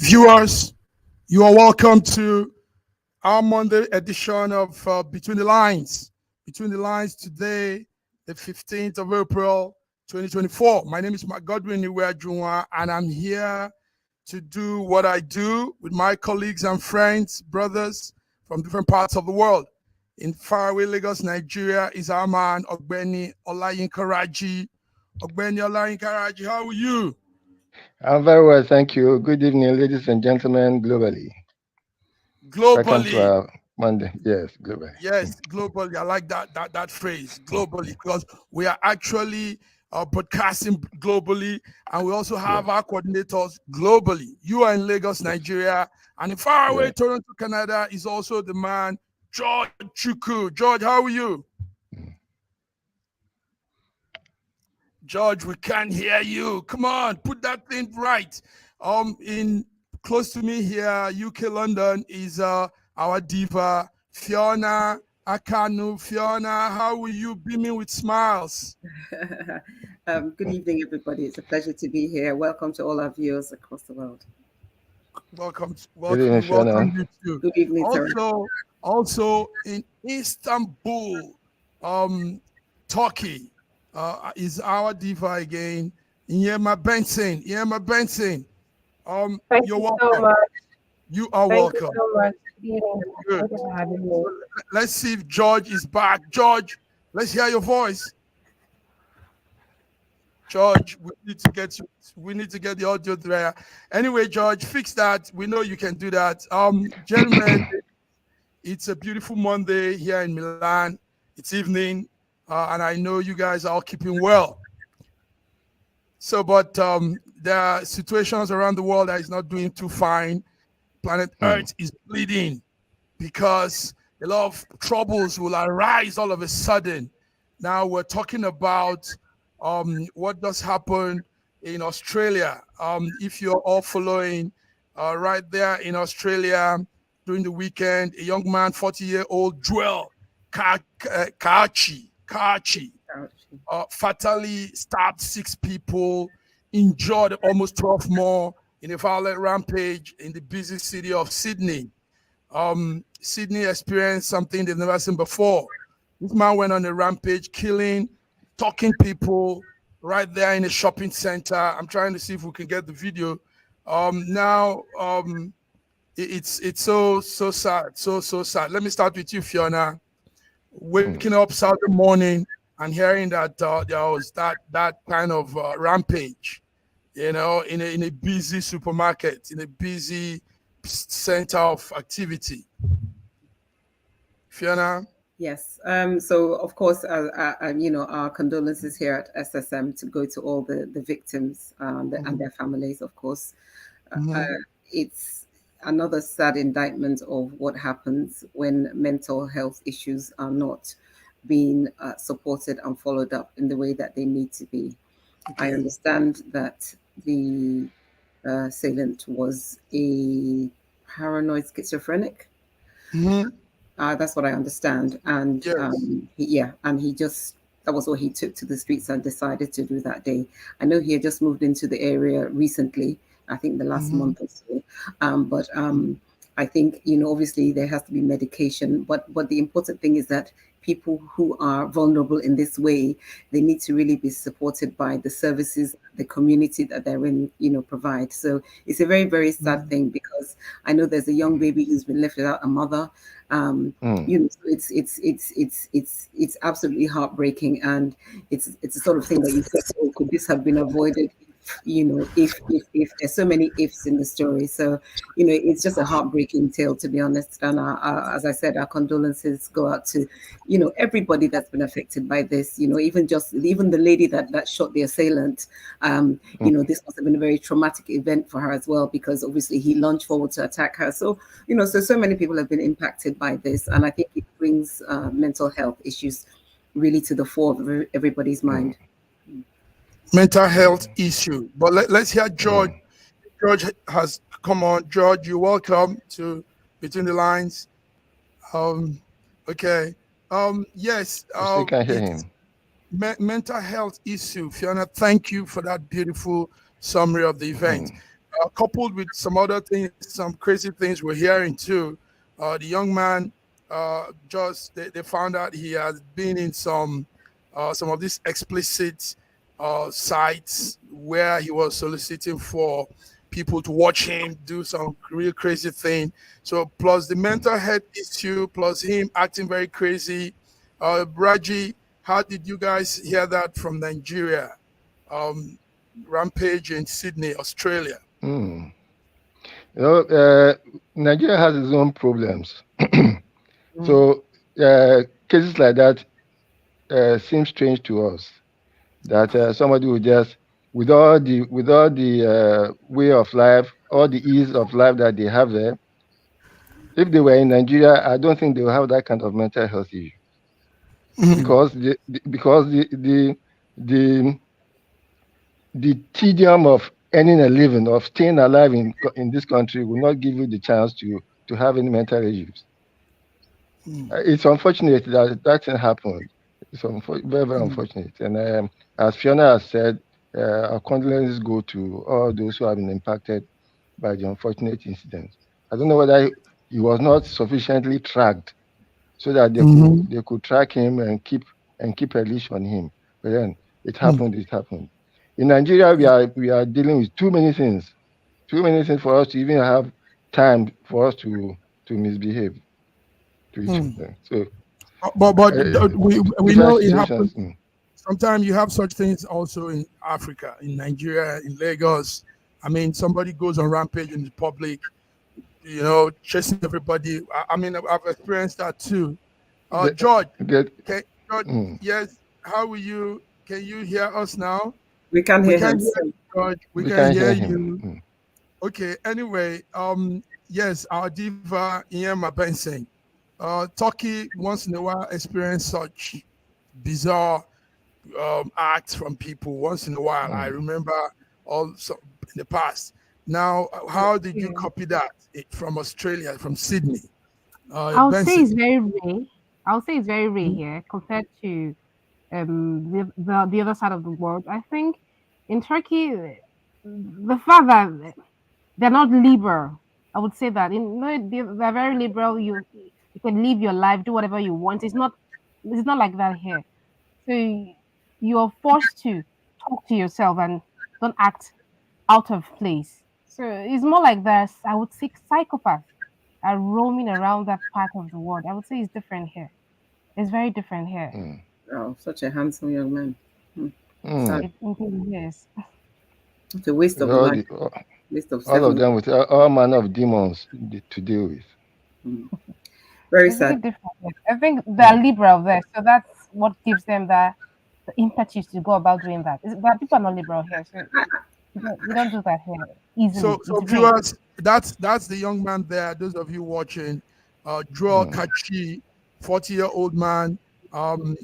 Viewers, you are welcome to our Monday edition of Between the Lines. Between the Lines today, the 15th of April, 2024. My name is Mark Godwin Iweajunwa, and I'm here to do what I do with my colleagues and friends, brothers from different parts of the world. In faraway Lagos, Nigeria, is our man, Ogbeni Olayinka Raji. Ogbeni Olayinka Raji, how are you? I'm very well, thank you. Good evening, ladies and gentlemen, globally. Welcome to our Monday. Yes, globally. Yes, globally. I like that phrase, globally, because we are actually broadcasting globally, and we also have our coordinators globally. You are in Lagos, Nigeria, and in faraway Toronto, Canada, is also the man, George Chukwu. George, how are you? George, we can't hear you. Come on, put that thing right. In close to me here, UK, London, is our diva, Fiona Akanu. Fiona, how are you beaming with smiles? Good evening, everybody. It's a pleasure to be here. Welcome to all our viewers across the world. Welcome, Good evening, Fiona. you too. Good evening, Also in Istanbul, Turkey, is our diva again, Yema Benson. Yema Benson, you're welcome. So much. You are Thank welcome. you so much. Good. For having me. Let's see if George is back. George, let's hear your voice. George, we need to get the audio there. Anyway, George, fix that. We know you can do that. Gentlemen, it's a beautiful Monday here in Milan. It's evening, and I know you guys are all keeping well. So, but there are situations around the world that is not doing too fine. Planet Earth is bleeding because a lot of troubles will arise all of a sudden. Now we're talking about what does happen in Australia. If you're all following, right there in Australia during the weekend, a young man, 40-year-old Joel Kaachi, fatally stabbed 6 people, injured almost 12 more in a violent rampage in the busy city of Sydney. Sydney experienced something they've never seen before. This man went on a rampage, killing, talking people right there in a shopping center. I'm trying to see if we can get the video. It's so sad, so sad. Let me start with you, Fiona. Waking up Saturday morning and hearing that there was that kind of rampage, you know, in a busy supermarket, in a busy center of activity. Fiona? Yes. So, of course, you know, our condolences here at SSM to go to all the victims and their families, of course. It's another sad indictment of what happens when mental health issues are not being supported and followed up in the way that they need to be. I understand that the assailant was a paranoid schizophrenic. That's what I understand. And he just, that was what he took to the streets and decided to do that day. I know he had just moved into the area recently, I think the last month or so. But I think, you know, obviously there has to be medication, but the important thing is that people who are vulnerable in this way, they need to really be supported by the services, the community that they're in, you know, provide. So it's a very, very sad thing, because I know there's a young baby who's been left without a mother. You know, so it's absolutely heartbreaking, and it's the sort of thing that you say, oh, could this have been avoided? You know, if there's so many ifs in the story. So, you know, it's just a heartbreaking tale, to be honest. And as I said, our condolences go out to, you know, everybody that's been affected by this. You know, even the lady that shot the assailant. You know, this must have been a very traumatic event for her as well, because obviously he lunged forward to attack her. So, you know, so many people have been impacted by this, and I think it brings mental health issues really to the fore of everybody's mind. Mental health issue. But let's hear George. George has come on. George, you're welcome to Between the Lines. Okay. Yes. I can hear him. Mental health issue. Fiona, thank you for that beautiful summary of the event. coupled with some other things, some crazy things we're hearing too. The young man they found out he has been in some of these explicit sites where he was soliciting for people to watch him do some real crazy thing. So plus the mental health issue, plus him acting very crazy. Raji, how did you guys hear that from Nigeria? Rampage in Sydney, Australia. Nigeria has its own problems. So cases like that seem strange to us. That somebody would just, with all the way of life, all the ease of life that they have there, if they were in Nigeria, I don't think they will have that kind of mental health issue. Because the tedium of earning a living, of staying alive in this country, will not give you the chance to have any mental issues. It's unfortunate that thing happened. It's very, very unfortunate. And as Fiona has said, our condolences go to all those who have been impacted by the unfortunate incident. I don't know whether he was not sufficiently tracked so that they could track him and keep a leash on him. But then it happened. It happened. In Nigeria, we are dealing with too many things for us to even have time for us to misbehave to each other. So, but we know it happens. Sometimes you have such things also in Africa, in Nigeria, in Lagos. I mean, somebody goes on rampage in the public, chasing everybody. I mean, I've experienced that too. George, yes, how are you? Can you hear us now? We can hear him. George, we can hear you. Okay, anyway, yes, our diva, Ian Benson. Turkey once in a while experience such bizarre acts from people once in a while. I remember also in the past. Now, how did you copy that from Australia, from Sydney? I'll say it's very rare here compared to the other side of the world. I think in Turkey, the fact that they're not liberal, I would say that they're very liberal. You can live your life, do whatever you want. It's not like that here. So you're forced to talk to yourself and don't act out of place. So it's more like that. I would say psychopaths are roaming around that part of the world. I would say it's different here. It's very different here. Oh, such a handsome young man. It is. It's a waste of life. Waste of all of them with all manner of demons to deal with. Very it's sad. I think they're liberal there, so that's what gives them the impetus to go about doing that. But people are not liberal here, so we don't do that here easily. So viewers, that's the young man there. Those of you watching, Joel Kachi, 40-year-old man,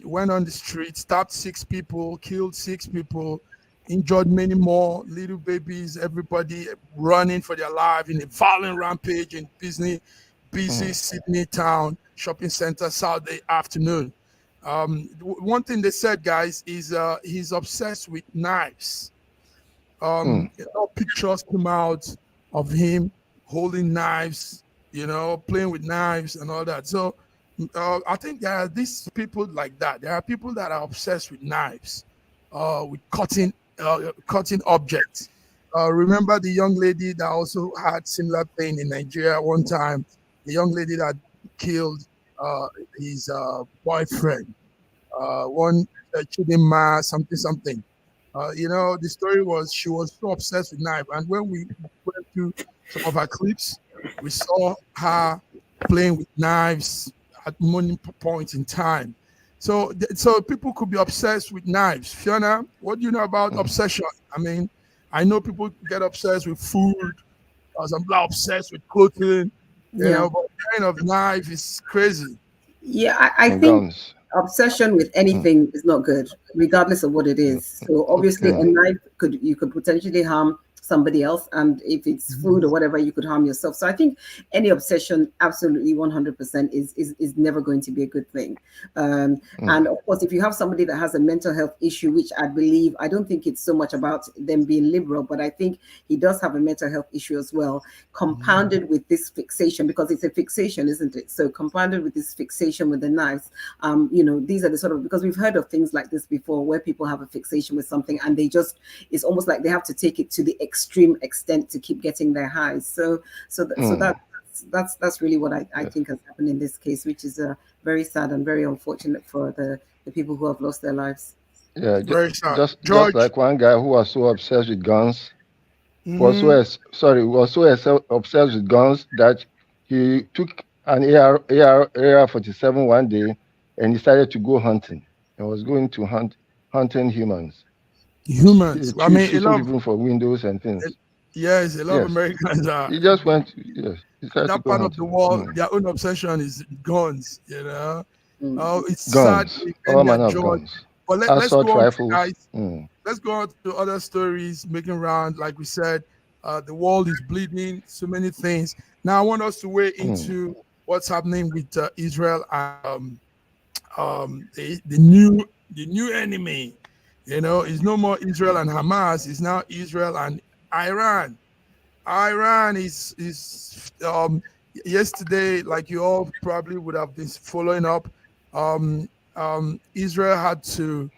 went on the street, stabbed 6 people, killed 6 people, injured many more, little babies, everybody running for their life in a violent rampage in busy Sydney town shopping center Saturday afternoon. One thing they said, guys, is he's obsessed with knives. Pictures come out of him holding knives, playing with knives and all that. So I think there are these people like that. There are people that are obsessed with knives, with cutting objects. Remember the young lady that also had similar thing in Nigeria one time, the young lady that killed his boyfriend, one Chidinma something. The story was she was so obsessed with knife, and when we went through some of her clips, we saw her playing with knives at many points in time. So people could be obsessed with knives. Fiona, what do you know about obsession? I mean, I know people get obsessed with food, some people are obsessed with clothing, but kind of knife is crazy. Yeah, I think obsession with anything is not good, regardless of what it is. So obviously, a knife you could potentially harm somebody else, and if it's food or whatever, you could harm yourself. So I think any obsession, absolutely 100%, is never going to be a good thing. And of course, if you have somebody that has a mental health issue, which I don't think it's so much about them being liberal, but I think he does have a mental health issue as well, compounded with this fixation, because it's a fixation, isn't it? So compounded with this fixation with the knives, these are the sort of, because we've heard of things like this before, where people have a fixation with something and it's almost like they have to take it to the extreme extent to keep getting their highs. So that's really what I think has happened in this case, which is very sad and very unfortunate for the people who have lost their lives. Yeah, Very sad. just George. like one guy who was so obsessed with guns, was so obsessed with guns that he took an AR-47 one day and decided to go hunting. And was going to hunting humans. I mean, shooting people for windows and things. Yes, a lot of Americans are. He just went. Yes, that part of the world, their own obsession is guns. Oh, it's guns. sad. All manner of guns. But let's go on, rifles. guys. Let's go on to other stories making round. Like we said, the world is bleeding. So many things. Now I want us to weigh into what's happening with Israel and the new enemy. It's no more Israel and Hamas. It's now Israel and Iran. Iran is yesterday, like you all probably would have been following up. Israel had to.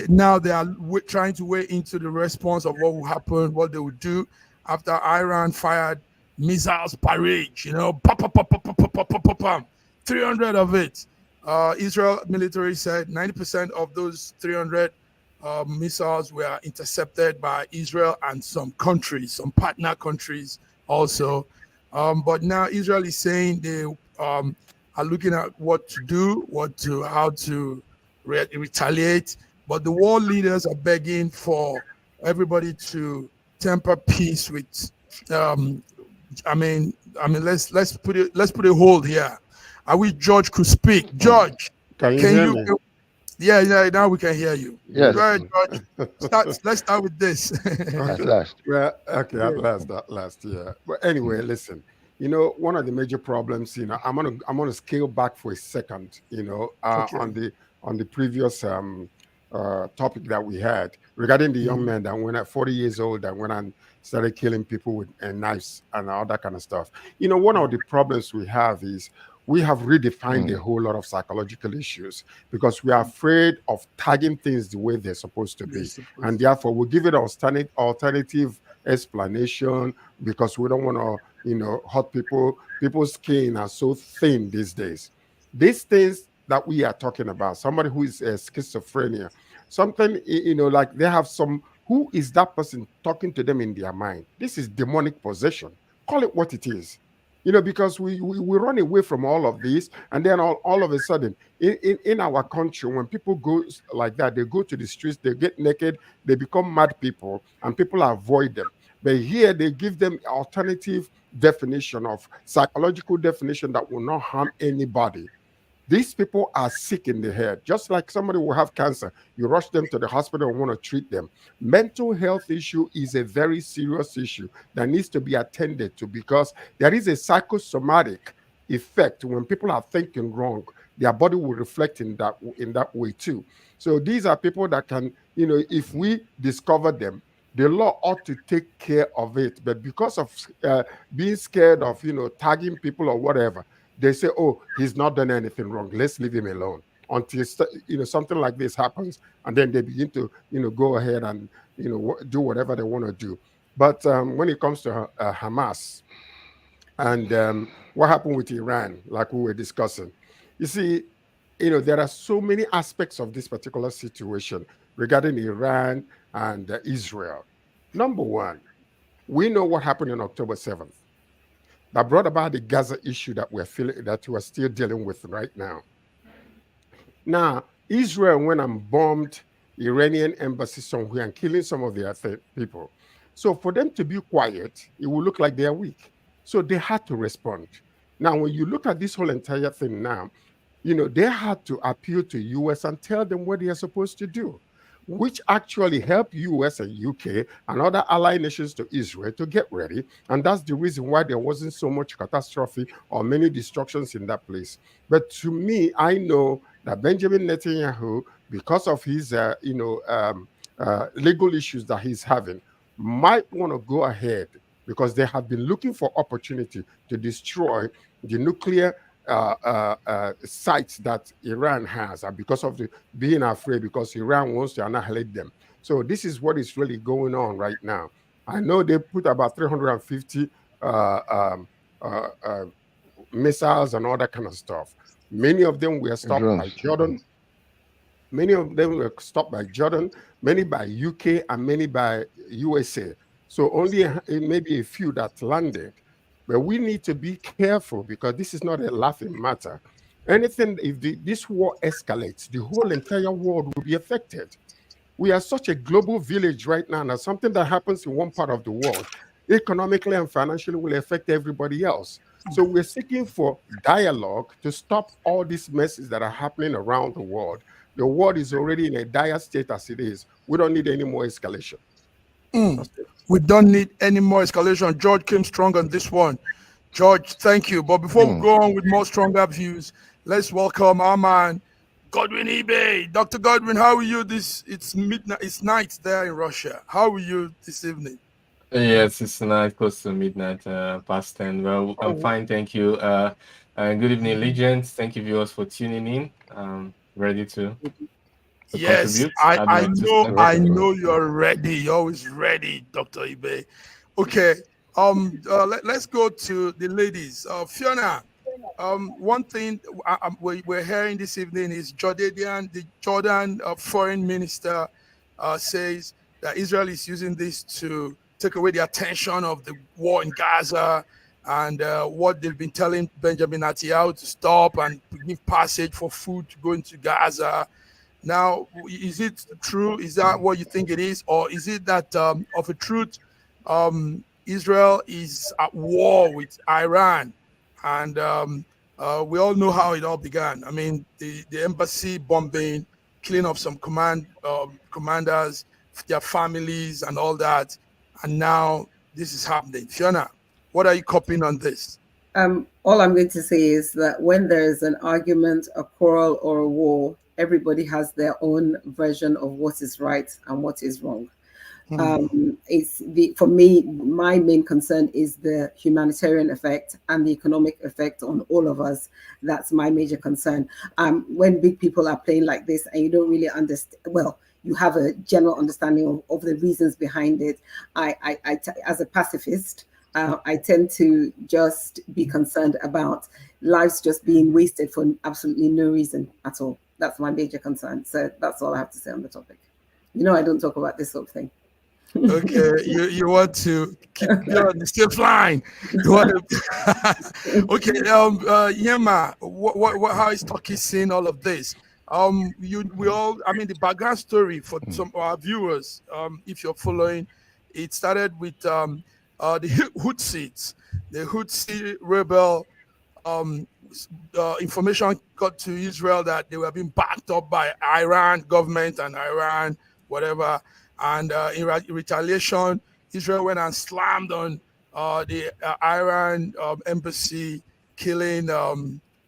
Now they are trying to weigh into the response of what will happen, what they will do after Iran fired missiles barrage. 300 of it. Israel military said 90% of those 300 missiles were intercepted by Israel and some countries, some partner countries also. But now Israel is saying they are looking at what to do, how to retaliate. But the world leaders are begging for everybody to temper peace with. Let's put a hold here. I wish George could speak. George, can you hear me? Yeah, now we can hear you. Yes. Go ahead, George. Let's start with this. At last. Well, okay, at last, yeah. But anyway, listen, one of the major problems, I'm gonna scale back for a second, on the previous topic that we had regarding the young man that went at 40 years old that went and started killing people with knives and all that kind of stuff. One of the problems we have is we have redefined a whole lot of psychological issues because we are afraid of tagging things the way they're supposed to be. And therefore, we give it an alternative explanation because we don't want to, hurt people. People's skin are so thin these days. These things that we are talking about, somebody who is schizophrenia, something, like they have who is that person talking to them in their mind? This is demonic possession. Call it what it is. Because we run away from all of this, and then all of a sudden, in our country, when people go like that, they go to the streets, they get naked, they become mad people, and people avoid them. But here, they give them alternative definition of psychological definition that will not harm anybody. These people are sick in the head, just like somebody will have cancer. You rush them to the hospital and want to treat them. Mental health issue is a very serious issue that needs to be attended to because there is a psychosomatic effect when people are thinking wrong. Their body will reflect in that way too. So these are people that can, if we discover them, the law ought to take care of it. But because of being scared of, tagging people or whatever, they say, oh, he's not done anything wrong. Let's leave him alone until, something like this happens. And then they begin to, go ahead and, do whatever they want to do. But when it comes to Hamas and what happened with Iran, like we were discussing, you see, there are so many aspects of this particular situation regarding Iran and Israel. Number one, we know what happened on October 7th. That brought about the Gaza issue that we're still dealing with right now. Now, Israel went and bombed Iranian embassy somewhere and killing some of their people. So for them to be quiet, it will look like they are weak. So they had to respond. Now, when you look at this whole entire thing now, they had to appeal to U.S. and tell them what they are supposed to do. which actually help US and UK and other allied nations to Israel to get ready. And that's the reason why there wasn't so much catastrophe or many destructions in that place. But to me, I know that Benjamin Netanyahu, because of his legal issues that he's having, might want to go ahead because they have been looking for opportunity to destroy the nuclear sites that Iran has, and because of the being afraid, because Iran wants to annihilate them. So this is what is really going on right now. I know they put about 350 missiles and all that kind of stuff. Many of them were stopped by Jordan. Many of them were stopped by Jordan, many by UK, and many by USA. So only maybe a few that landed. But we need to be careful because this is not a laughing matter. Anything, if this war escalates, the whole entire world will be affected. We are such a global village right now, and something that happens in one part of the world, economically and financially, will affect everybody else. So we're seeking for dialogue to stop all these messes that are happening around the world. The world is already in a dire state as it is. We don't need any more escalation. We don't need any more escalation. George came strong on this one. George, thank you. But before we go on with more stronger views, let's welcome our man, Godwin eBay. Dr. Godwin, how are you? It's midnight. It's night there in Russia. How are you this evening? Yes, it's night, close to midnight, past 10. Well, I'm fine, thank you. Good evening, Legends. Thank you, viewers, for tuning in. Ready to yes, contribute. I know you're ready. You're always ready, Dr. Ibe. Okay. Let's go to the ladies. Fiona, one thing we're hearing this evening is the Jordan foreign minister says that Israel is using this to take away the attention of the war in Gaza and what they've been telling Benjamin Netanyahu to stop and give passage for food to go into Gaza. Now, is it true? Is that what you think it is? Or is it that of a truth, Israel is at war with Iran? And we all know how it all began. I mean, the embassy bombing, killing of some commanders, their families and all that. And now this is happening. Fiona, what are you copying on this? All I'm going to say is that when there is an argument, a quarrel, or a war, everybody has their own version of what is right and what is wrong. For me, my main concern is the humanitarian effect and the economic effect on all of us. That's my major concern. When big people are playing like this and you don't really understand, well, you have a general understanding of the reasons behind it. As a pacifist, I tend to just be concerned about lives just being wasted for absolutely no reason at all. That's my major concern. So that's all I have to say on the topic. You know, I don't talk about this sort of thing. Okay, you want to keep the safe line. You want to okay, Yema, how is Turkey seeing all of this? I mean, the background story for some of our viewers, if you're following, it started with the Houthis, the Houthi rebel. Information got to Israel that they were being backed up by Iran government and Iran, whatever. And in retaliation, Israel went and slammed on the Iran embassy, killing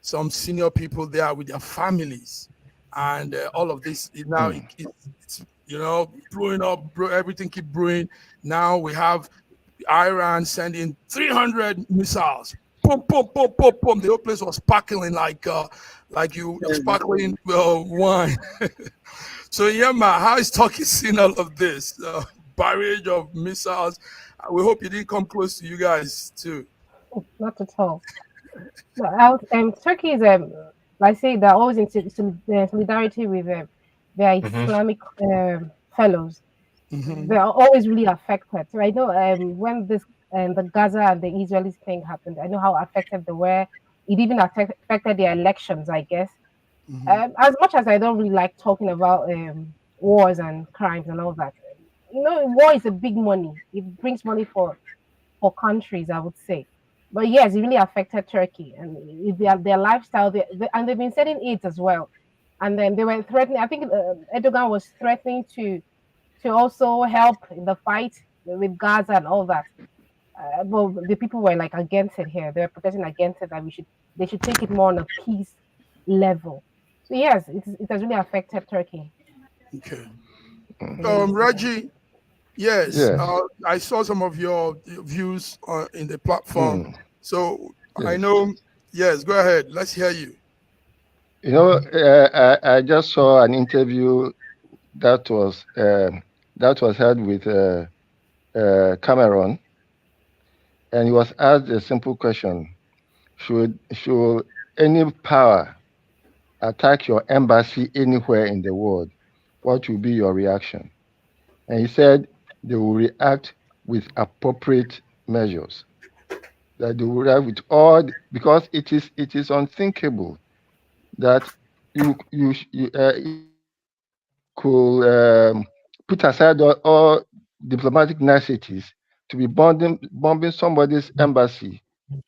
some senior people there with their families. And all of this is now, it's brewing up, everything keep brewing. Now we have Iran sending 300 missiles. Boom, boom, boom, boom, boom. The whole place was sparkling like you sparkling wine. So, Yema, how is Turkey seeing all of this? Barrage of missiles. We hope it didn't come close to you guys, too. Not at all. Turkey is, I say, they're always in solidarity with their Islamic fellows. They are always really affected. So I know when this the Gaza and the Israelis thing happened, I know how affected they were. It even affected their elections, I guess. As much as I don't really like talking about wars and crimes and all that, war is a big money. It brings money for countries, I would say. But yes, it really affected Turkey and their lifestyle. And they've been sending aid as well. and then they were threatening. I think Erdogan was threatening to also help in the fight with Gaza and all that. But the people were like against it here. They were protesting against it that they should take it more on a peace level. So yes, it has really affected Turkey. Okay. Really. Reggie, yes, Yes. I saw some of your views in the platform. So I Yes. know, yes, go ahead. Let's hear you. You know, I just saw an interview that was held with Cameron, and he was asked a simple question: Should any power attack your embassy anywhere in the world, what will be your reaction? And he said they will react with appropriate measures. That they will react with because it is unthinkable that you could put aside all diplomatic niceties to be bombing somebody's embassy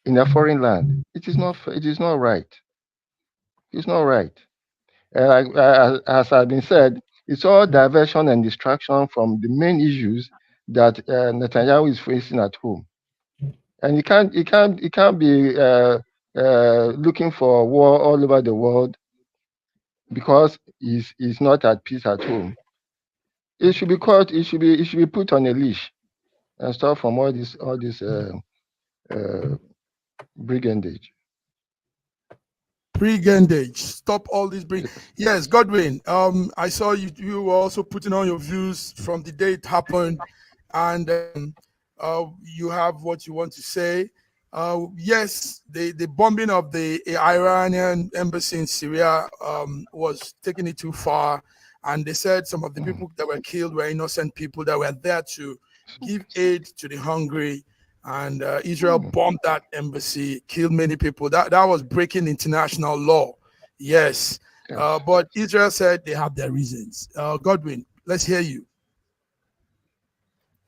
in a foreign land. It is not. It is not right. It's not right. As has been said, it's all diversion and distraction from the main issues that Netanyahu is facing at home, and he can't be looking for war all over the world because he's not at peace at home. It should be caught. It should be put on a leash and stop from all this brigandage. Brigandage. Stop all this Yes, Godwin. I saw you were also putting on your views from the day it happened, and you have what you want to say. Yes, the bombing of the Iranian embassy in Syria was taking it too far, and they said some of the people that were killed were innocent people that were there to give aid to the hungry. And Israel bombed that embassy, killed many people. That was breaking international law. Yes. But Israel said they have their reasons. Godwin, let's hear you.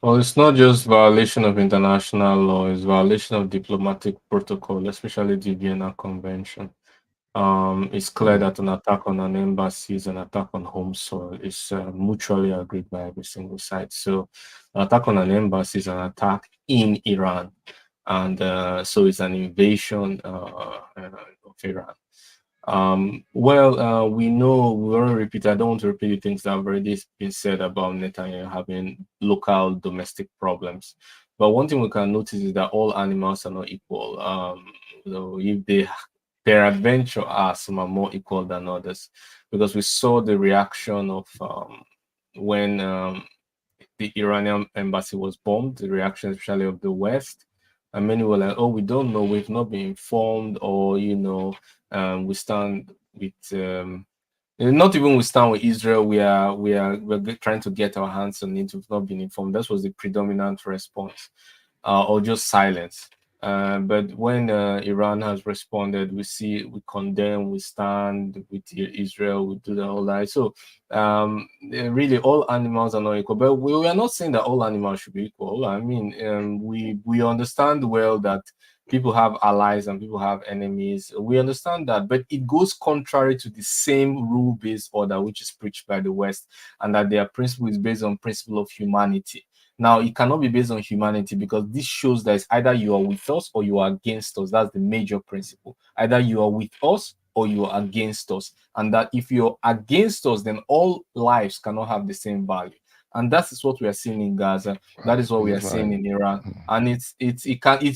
Well, it's not just violation of international law, it's violation of diplomatic protocol, especially the Vienna Convention. It's clear that an attack on an embassy is an attack on home soil. It's mutually agreed by every single side. So an attack on an embassy is an attack in Iran. And so it's an invasion of Iran. We know, we want to repeat, I don't want to repeat the things that have already been said about Netanyahu having local domestic problems. But one thing we can notice is that all animals are not equal. So if they peradventure are, some are more equal than others, because we saw the reaction of when the Iranian embassy was bombed, the reaction especially of the West. And many were like, oh, we don't know, we've not been informed, or, we stand with, not even we stand with Israel, we're trying to get our hands on it, we've not been informed. That was the predominant response, or just silence. But when Iran has responded, we condemn, we stand with Israel, we do the whole that. So really, all animals are not equal. But we are not saying that all animals should be equal. I mean, we understand well that people have allies and people have enemies. We understand that, but it goes contrary to the same rule-based order which is preached by the West, and that their principle is based on principle of humanity. Now, it cannot be based on humanity, because this shows that it's either you are with us or you are against us. That's the major principle. Either you are with us or you are against us. And that if you're against us, then all lives cannot have the same value. And that is what we are seeing in Gaza. That is what we are seeing in Iran. And it's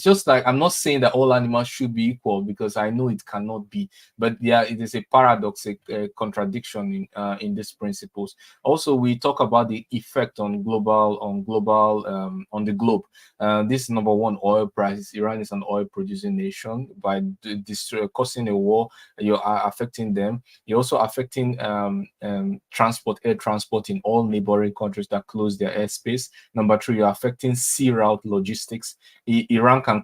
just like, I'm not saying that all animals should be equal, because I know it cannot be. But yeah, it is a paradox, a contradiction in these principles. Also, we talk about the effect on the globe. This is number one, oil prices. Iran is an oil producing nation. By causing a war, you are affecting them. You're also affecting air transport in all neighboring countries that close their airspace. Number three, you're affecting sea route logistics. Iran can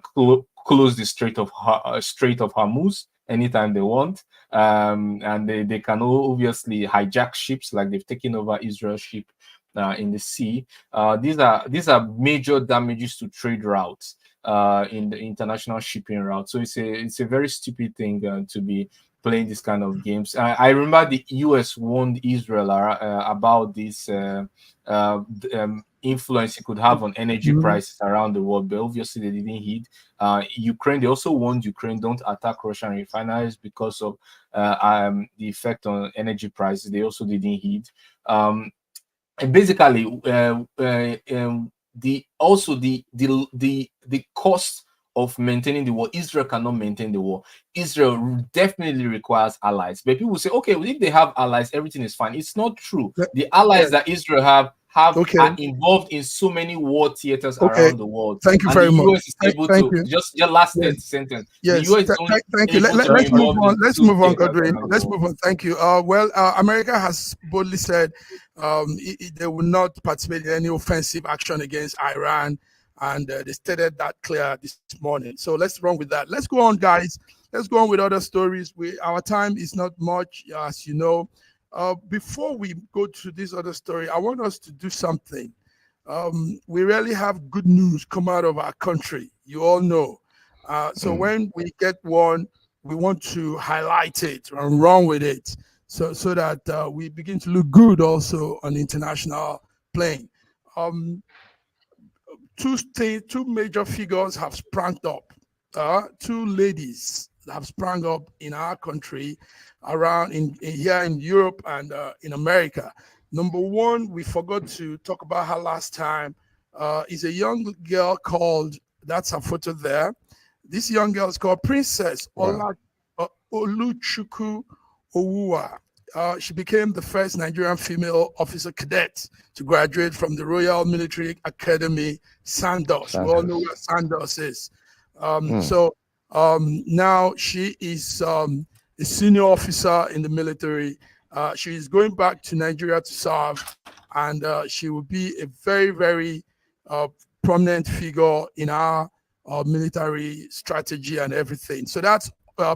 close the Strait of Hormuz anytime they want, and they can obviously hijack ships, like they've taken over Israel's ship in the sea. These are major damages to trade routes in the international shipping route. So it's a very stupid thing to be playing this kind of games. I remember the US warned Israel about this influence it could have on energy prices around the world, but obviously they didn't heed. Ukraine, they also warned Ukraine, don't attack Russian refineries because of the effect on energy prices. They also didn't heed. And basically, the cost of maintaining the war. Israel cannot maintain the war. Israel definitely requires allies. But people say, okay, well, if they have allies, everything is fine. It's not true. The allies that Israel are involved in so many war theaters around the world. Thank you very much. The US is able to just your last sentence. Yes. The US thank you. Let's move on. Let's move on, Godwin. Let's move on. Thank you. America has boldly said they will not participate in any offensive action against Iran. And they stated that clear this morning. So let's run with that. Let's go on, guys. Let's go on with other stories. Our time is not much, as you know. Before we go to this other story, I want us to do something. We rarely have good news come out of our country. You all know. So when we get one, we want to highlight it and run with it so that we begin to look good also on the international plane. Two major figures have sprung up. Two ladies have sprung up in our country, around here in Europe and in America. Number one, we forgot to talk about her last time. Is a young girl called, that's her photo there. This young girl is called Princess Oluchukwu Owuwa. She became the first Nigerian female officer cadet to graduate from the Royal Military Academy, Sandos. We all know where Sandos is. So now she is a senior officer in the military. She is going back to Nigeria to serve, and she will be a very, very prominent figure in our military strategy and everything. So that's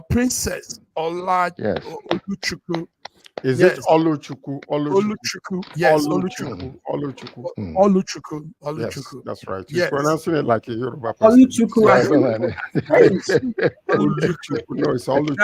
Princess Oluchukwu. Is it Oluchukwu? Oluchukwu. Yes, Oluchukwu. Oluchukwu. Yes, that's right. You're pronouncing it like a Yoruba person. Oluchukwu. Oluchukwu. No, it's Oluchukwu.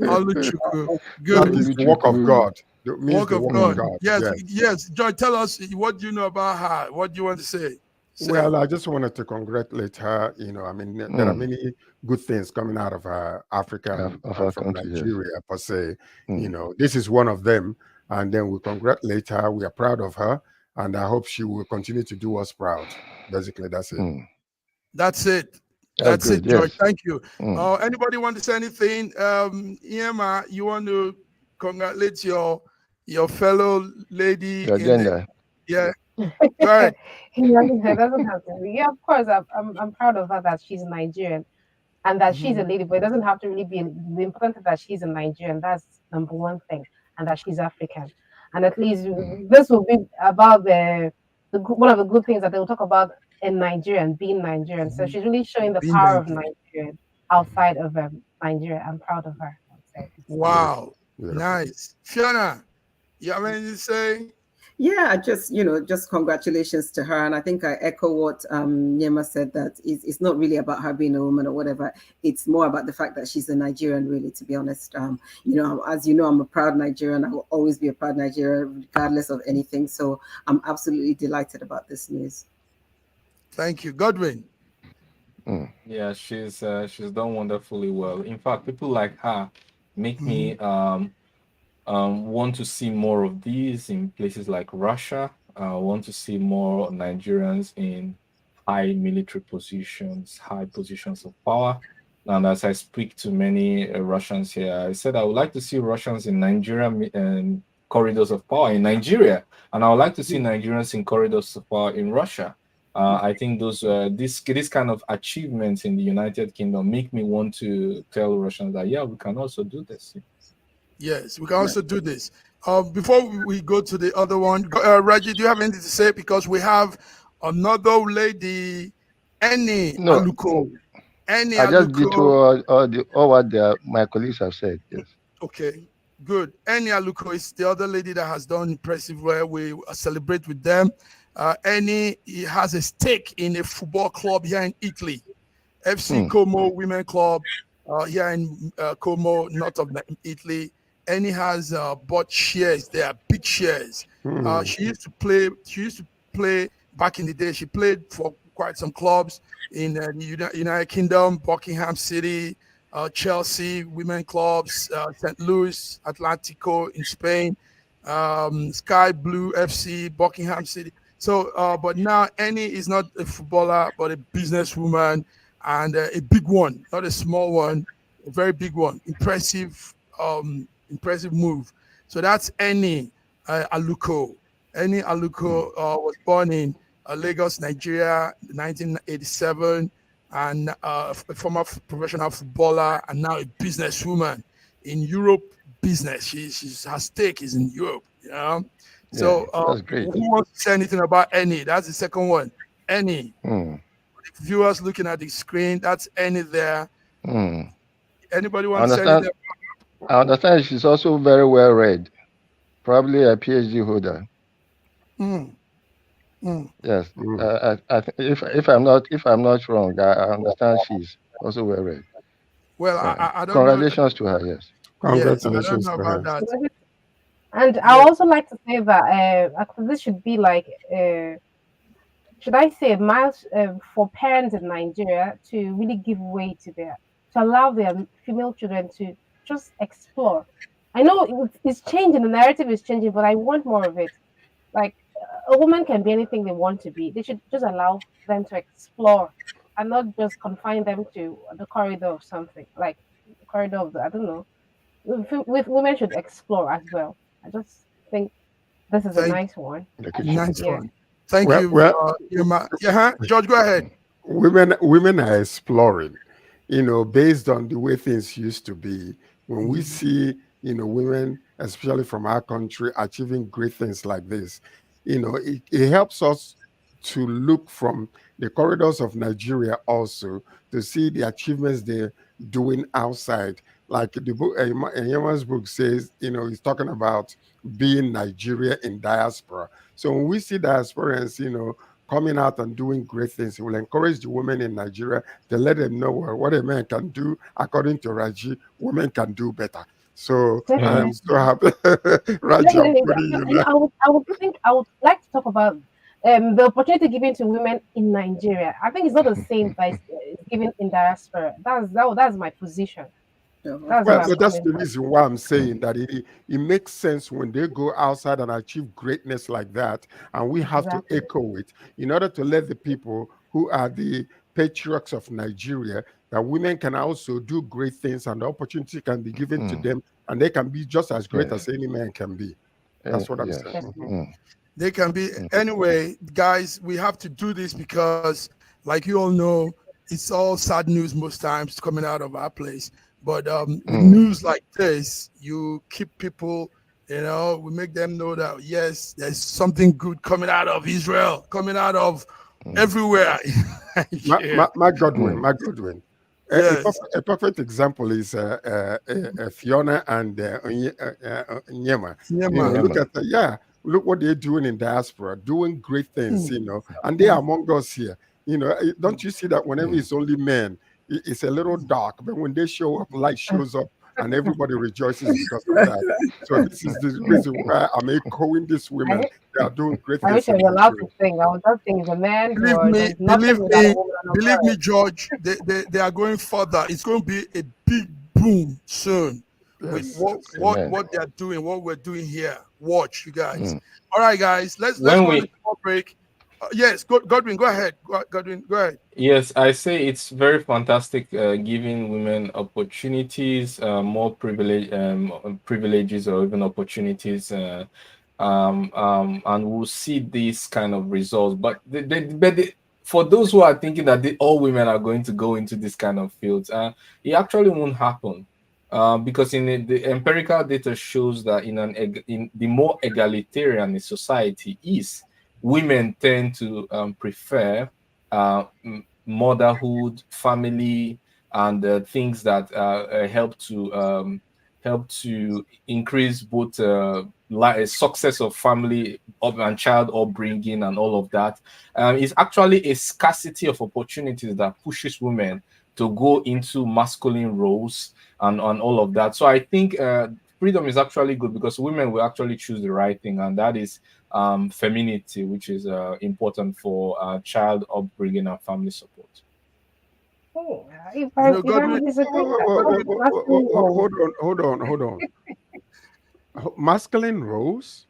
Oluchukwu. Good. That is the work of God. Work of God. Yes. John, tell us, what do you know about her? What do you want to say? Well, I just wanted to congratulate her. You know, I mean, there are many good things coming out of Africa, from Nigeria, per se. You know, this is one of them. And then we congratulate her. We are proud of her. And I hope she will continue to do us proud. Basically, that's it. That's it. That's it, George. Thank you. Anybody want to say anything? Iema, you want to congratulate your fellow lady? Yeah. Right. Doesn't have to be. Yeah, of course. I'm proud of her that she's Nigerian and that she's a lady, but it doesn't have to really be. The important thing that she's a Nigerian. That's number one thing, and that she's African. And at least this will be about one of the good things that they will talk about in Nigerian, being Nigerian. So she's really showing the power of Nigerian outside of Nigeria. I'm proud of her. Wow. Nice. Fiona, you have anything to say? Yeah, just congratulations to her. And I think I echo what Nyema said, that it's not really about her being a woman or whatever. It's more about the fact that she's a Nigerian, really, to be honest. As you know, I'm a proud Nigerian. I will always be a proud Nigerian, regardless of anything. So I'm absolutely delighted about this news. Thank you. Godwin. Yeah, she's done wonderfully well. In fact, people like her make me want to see more of these in places like Russia. Want to see more Nigerians in high military positions, high positions of power. And as I speak to many Russians here, I said I would like to see Russians in Nigeria corridors of power in Nigeria, and I would like to see Nigerians in corridors of power in Russia. I think those this kind of achievements in the United Kingdom make me want to tell Russians that we can also do this. Yes, we can also do this. Before we go to the other one, Raji, do you have anything to say? Because we have another lady, Aluko. I just did all what my colleagues have said. Yes. Okay, good. Annie Aluko is the other lady that has done impressive work. We celebrate with them. Annie has a stake in a football club here in Italy, FC Como Women Club. here in Como, north of Italy. Eni has bought shares. They are big shares. She used to play. She used to play back in the day. She played for quite some clubs in the United Kingdom, Buckingham City, Chelsea, women clubs, St. Louis, Atlantico in Spain, Sky Blue FC, Buckingham City. So, but now Eni is not a footballer, but a businesswoman, and a big one, not a small one, a very big one. Impressive move. So that's Eni Aluko. Eni Aluko was born in Lagos, Nigeria, 1987, and a former professional footballer, and now a businesswoman in Europe. Business. Her stake is in Europe. You know. So that's great. who wants to say anything about Eni? That's the second one. Eni. Viewers looking at the screen, that's Eni there. Anybody want to say anything? I understand she's also very well read, probably a PhD holder. Yes, if I'm not wrong, I understand she's also well read. Well, I don't congratulations to her. Yes, congratulations I don't know about that. And I also like to say that this should be like, should I say, a miles for parents in Nigeria to really give way to allow their female children to just explore. I know it's changing, the narrative is changing, but I want more of it. Like, a woman can be anything they want to be. They should just allow them to explore and not just confine them to the corridor of something, like the corridor of I don't know. With women should explore as well. I just think this is a nice one. Nice one. Thank you. George, go ahead. Women are exploring, based on the way things used to be. When we see, women, especially from our country, achieving great things like this, it helps us to look from the corridors of Nigeria also to see the achievements they're doing outside. Like the book, Yema's book says, he's talking about being Nigeria in diaspora. So when we see diasporans, coming out and doing great things, it will encourage the women in Nigeria to let them know what a man can do. According to Raji, women can do better. So I am so happy. Raji, I would like to talk about the opportunity given to women in Nigeria. I think it's not the same that is given in diaspora. That's my position. That's the reason why I'm saying that it makes sense when they go outside and achieve greatness like that, and we have to echo it in order to let the people who are the patriarchs of Nigeria, that women can also do great things and the opportunity can be given to them, and they can be just as great as any man can be. That's what I'm saying. They can be. Anyway, guys, we have to do this because, like you all know, it's all sad news most times coming out of our place. But with news like this, you keep people, we make them know that, yes, there's something good coming out of Israel, coming out of everywhere. My Godwin. Yes. A perfect example is Fiona and Nyema. Look at look what they're doing in diaspora, doing great things, and they are among us here. Don't you see that whenever it's only men, it's a little dark, but when they show up, light shows up, and everybody rejoices because of that. So this is the reason why I'm echoing these women. They are doing great things. I wish I was allowed to sing. I was just saying, the man. Believe me, George. They are going further. It's going to be a big boom soon. With what they are doing, what we're doing here. Watch, you guys. All right, guys. Let's go to a break. Yes, Godwin, go ahead. Godwin, go ahead. Yes, I say it's very fantastic, giving women opportunities, more privileges, or even opportunities, and we'll see these kind of results. But for those who are thinking that all women are going to go into this kind of fields, it actually won't happen. Because in the empirical data shows that in the more egalitarian a society is, women tend to prefer motherhood, family, and things that help to increase both success of family and child upbringing and all of that. It's actually a scarcity of opportunities that pushes women to go into masculine roles and all of that. So I think freedom is actually good because women will actually choose the right thing, and that is femininity, which is important for child upbringing and family support. Hold on. Masculine roles?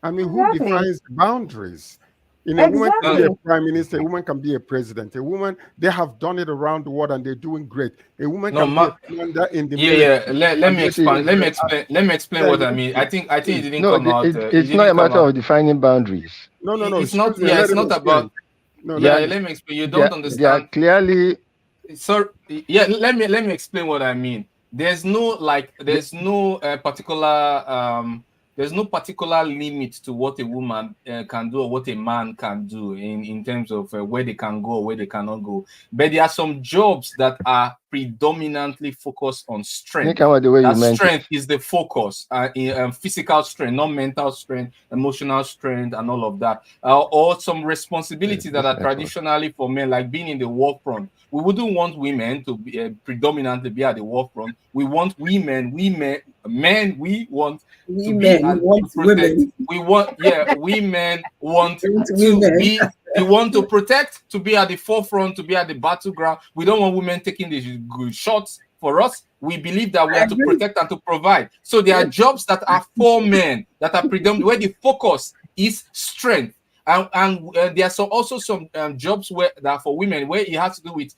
I mean, who defines the boundaries? You know, a woman can be a prime minister, a woman can be a president, a woman, they have done it around the world and they're doing great. A woman can be a commander in the military. Let me explain what I mean. I think it didn't come out. It's not a matter of defining boundaries. No. It's not. Yeah, it's not about. No, let me explain. You don't understand. They are clearly. So yeah, let me explain what I mean. There's no particular limit to what a woman can do or what a man can do in terms of where they can go or where they cannot go. But there are some jobs that are predominantly focused on strength. Strength is the focus, physical strength, not mental strength, emotional strength, and all of that. Or some responsibilities that are traditionally for men, like being in the war front. We wouldn't want women to be, predominantly be at the war front. We want women, men, we want to be women. Women want to be. We want to protect, to be at the forefront, to be at the battleground. We don't want women taking the good shots for us. We believe that we have to protect and to provide. So there are jobs that are for men, that are predominant, where the focus is strength. And there are also some jobs that are for women, where it has to do with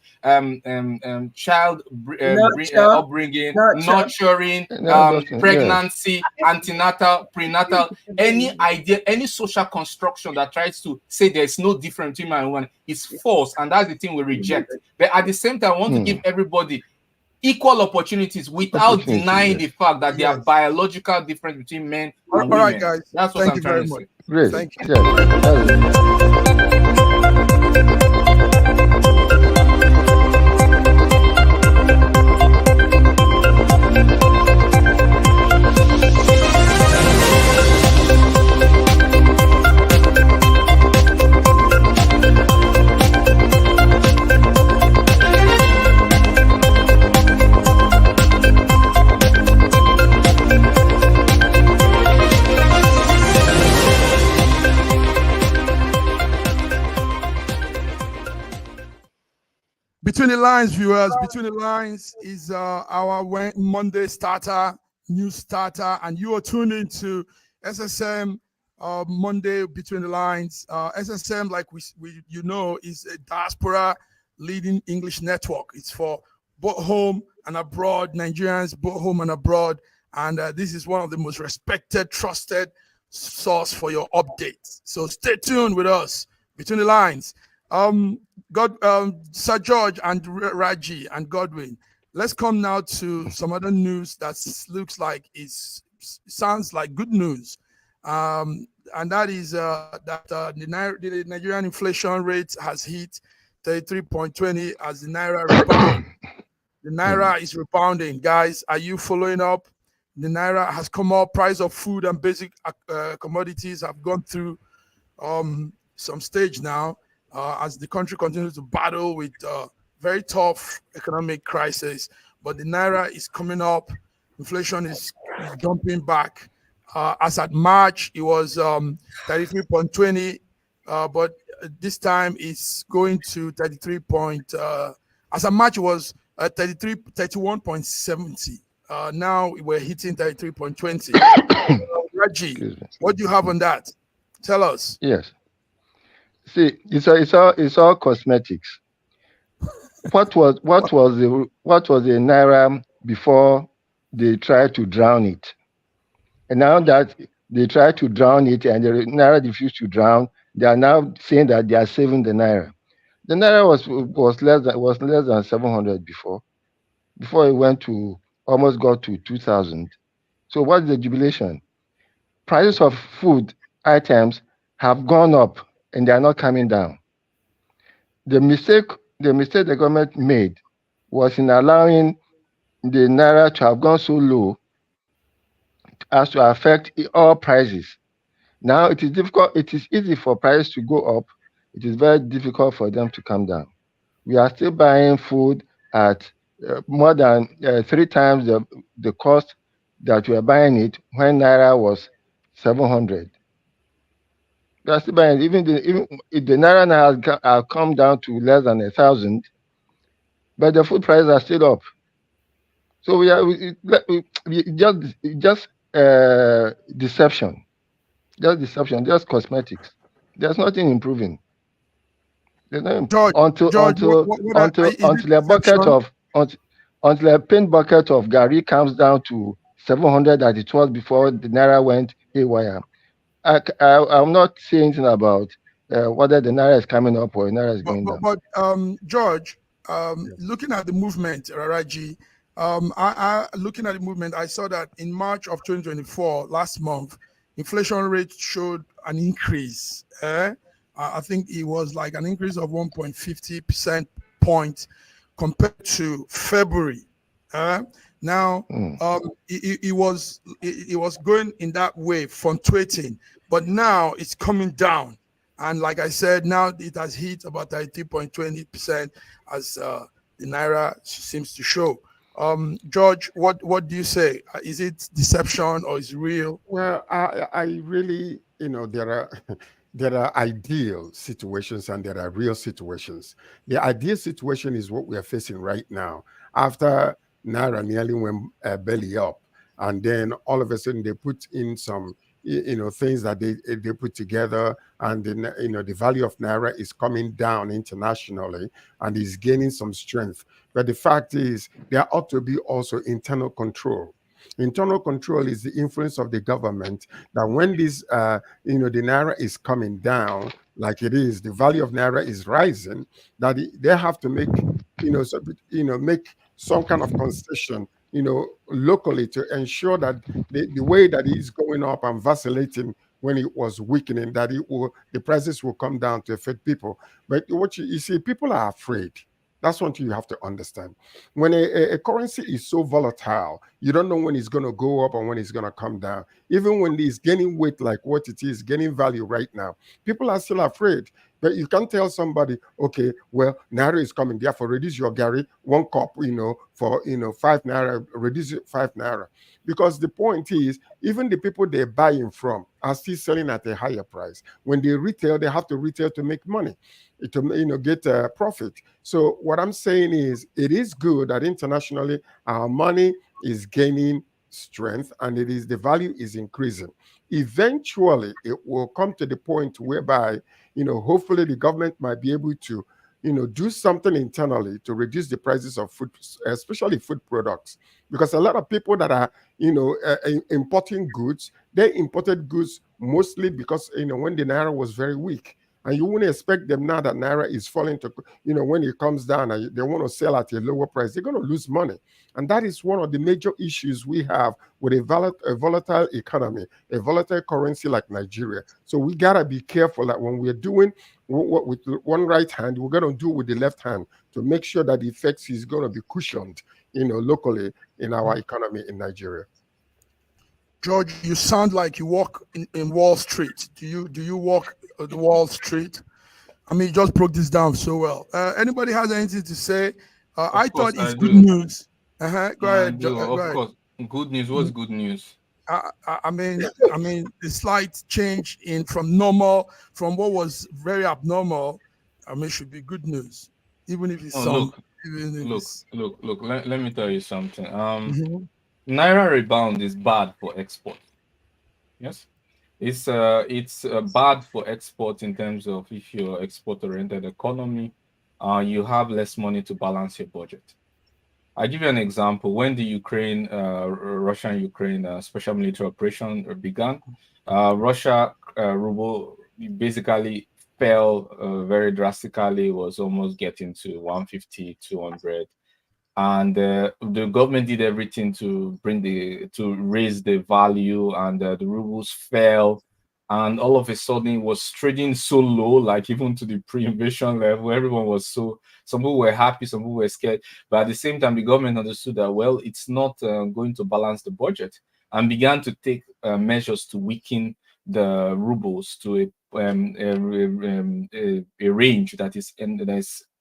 child upbringing, nurturing, pregnancy, antenatal, prenatal, any social construction that tries to say there's no difference between man and woman is false, and that's the thing we reject. But at the same time, I want to give everybody equal opportunities without denying the fact that there are biological difference between men and women. All right, guys. That's what I'm trying to say. Great. Thank you. Between the Lines, viewers, Between the Lines is our Monday starter, news starter, and you are tuned into SSM Monday Between the Lines. SSM, like you know, is a diaspora leading English network. It's for both home and abroad, Nigerians, both home and abroad. And this is one of the most respected, trusted source for your updates. So stay tuned with us, Between the Lines. Sir George and Raji and Godwin, let's come now to some other news that looks like sounds like good news, and that is that the Nigerian inflation rate has hit 33.20 as the Naira rebound. The Naira is rebounding, guys. Are you following up? The Naira has come up. Price of food and basic commodities have gone through some stage now. As the country continues to battle with very tough economic crisis, but the Naira is coming up, inflation is jumping back. As at March, it was 33.20, but this time it's going to 33. As at March, it was 31.70. Now we're hitting 33.20. Raji, what do you have on that? Tell us. Yes. See, it's all cosmetics. What was the Naira before they tried to drown it? And now that they tried to drown it and the Naira refused to drown, they are now saying that they are saving the Naira. The Naira was less than 700 before it went to almost got to 2,000. So what's the jubilation? Prices of food items have gone up and they are not coming down. The mistake the government made was in allowing the Naira to have gone so low as to affect all prices. Now it is difficult. It is easy for prices to go up. It is very difficult for them to come down. We are still buying food at more than 3 times the cost that we are buying it when Naira was 700. We are still buying it. Even if the Naira now has come down to less than 1,000, but the food prices are still up. So just deception, just cosmetics. There's nothing improving. There's nothing George, until a bucket of until a paint bucket of Gary comes down to 700 that it was before the Naira went haywire. I'm not saying anything about whether the Naira is coming up or the Naira is going down. But George, looking at the movement, Raraji, looking at the movement, I saw that in March of 2024, last month, inflation rate showed an increase. I think it was like an increase of 1.50% point compared to February. Now, it was going in that way, fluctuating, but now it's coming down. And like I said, now it has hit about 30.20% as the Naira seems to show. George, what do you say? Is it deception or is it real? Well, I really, there are ideal situations and there are real situations. The ideal situation is what we are facing right now. After Naira nearly went belly up, and then all of a sudden they put in some things that they put together, and then the value of Naira is coming down internationally and is gaining some strength. But the fact is there ought to be also internal control. Internal control is the influence of the government, that when this the Naira is coming down like it is, the value of Naira is rising, that they have to make make some kind of concession locally to ensure that the way that it's going up and vacillating when it was weakening, that the prices will come down to affect people. But what you see, people are afraid. That's one thing you have to understand. When a currency is so volatile, you don't know when it's going to go up and when it's going to come down. Even when it's gaining weight like what it is, gaining value right now, people are still afraid. But you can't tell somebody, okay, well, Naira is coming, therefore reduce your Gary 1 cup, for 5 Naira, reduce it 5 Naira. Because the point is, even the people they're buying from are still selling at a higher price. When they retail, they have to retail to make money, to get a profit. So what I'm saying is, it is good that internationally our money is gaining strength and the value is increasing. Eventually, it will come to the point whereby, hopefully the government might be able to, do something internally to reduce the prices of food, especially food products. Because a lot of people that are, importing goods, they imported goods mostly because, when the Naira was very weak. And you wouldn't expect them now that Naira is falling to, when it comes down and they want to sell at a lower price, they're going to lose money. And that is one of the major issues we have with a volatile economy, a volatile currency like Nigeria. So we got to be careful that when we're doing what with one right hand, we're going to do with the left hand to make sure that the effects is going to be cushioned, locally in our economy in Nigeria. George, you sound like you walk in Wall Street. Do you walk the Wall Street? I mean, you just broke this down so well. Anybody has anything to say? I thought it's good news. Go ahead. Of course, good news. What's good news? I mean, the slight change from what was very abnormal. I mean, should be good news, even if it's Look. Let me tell you something. Naira rebound is bad for export. Yes, it's bad for export in terms of if you're export-oriented economy, you have less money to balance your budget. I'll give you an example. When the Russia and Ukraine special military operation began, Russia ruble basically fell very drastically, was almost getting to 150, 200. And the government did everything to raise the value, and the rubles fell, and all of a sudden it was trading so low, like even to the pre-invasion level. Everyone was some people were happy, some people were scared, but at the same time the government understood that, well, it's not going to balance the budget, and began to take measures to weaken the rubles to a range that is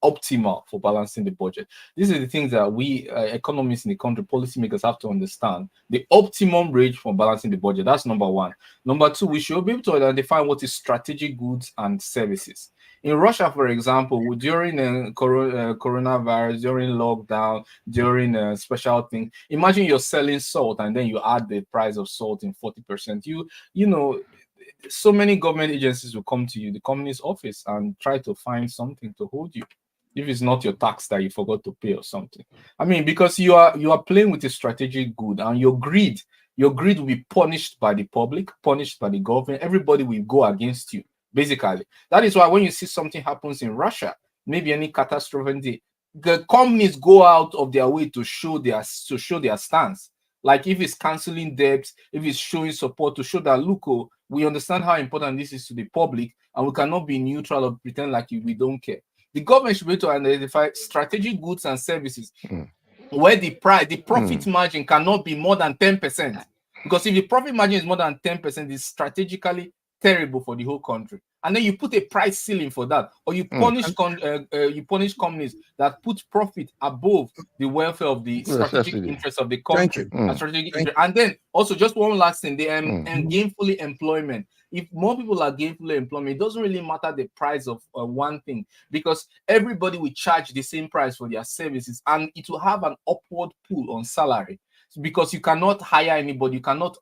optimal for balancing the budget. These are the things that we economists in the country, policymakers, have to understand. The optimum range for balancing the budget. That's number one. Number two, we should be able to identify what is strategic goods and services. In Russia, for example, during coronavirus, during lockdown, during special thing, imagine you're selling salt and then you add the price of salt in 40%. You know, so many government agencies will come to you, the company's office, and try to find something to hold you if it's not your tax that you forgot to pay or something. I mean, because you are playing with a strategic good, and your greed will be punished by the public, punished by the government. Everybody will go against you, basically. That is why when you see something happens in Russia, maybe any catastrophe, the companies go out of their way to show their stance. Like if it's canceling debts, if it's showing support, to show that, look, we understand how important this is to the public, and we cannot be neutral or pretend like we don't care. The government should be able to identify strategic goods and services where the profit margin cannot be more than 10%. Because if the profit margin is more than 10%, it's strategically terrible for the whole country. And then you put a price ceiling for that, or you punish companies that put profit above the welfare of the strategic interests of the country. And then also, just one last thing, the gainfully employment. If more people are gainfully employed, it doesn't really matter the price of one thing, because everybody will charge the same price for their services, and it will have an upward pull on salary. Because you cannot hire anybody, you cannot,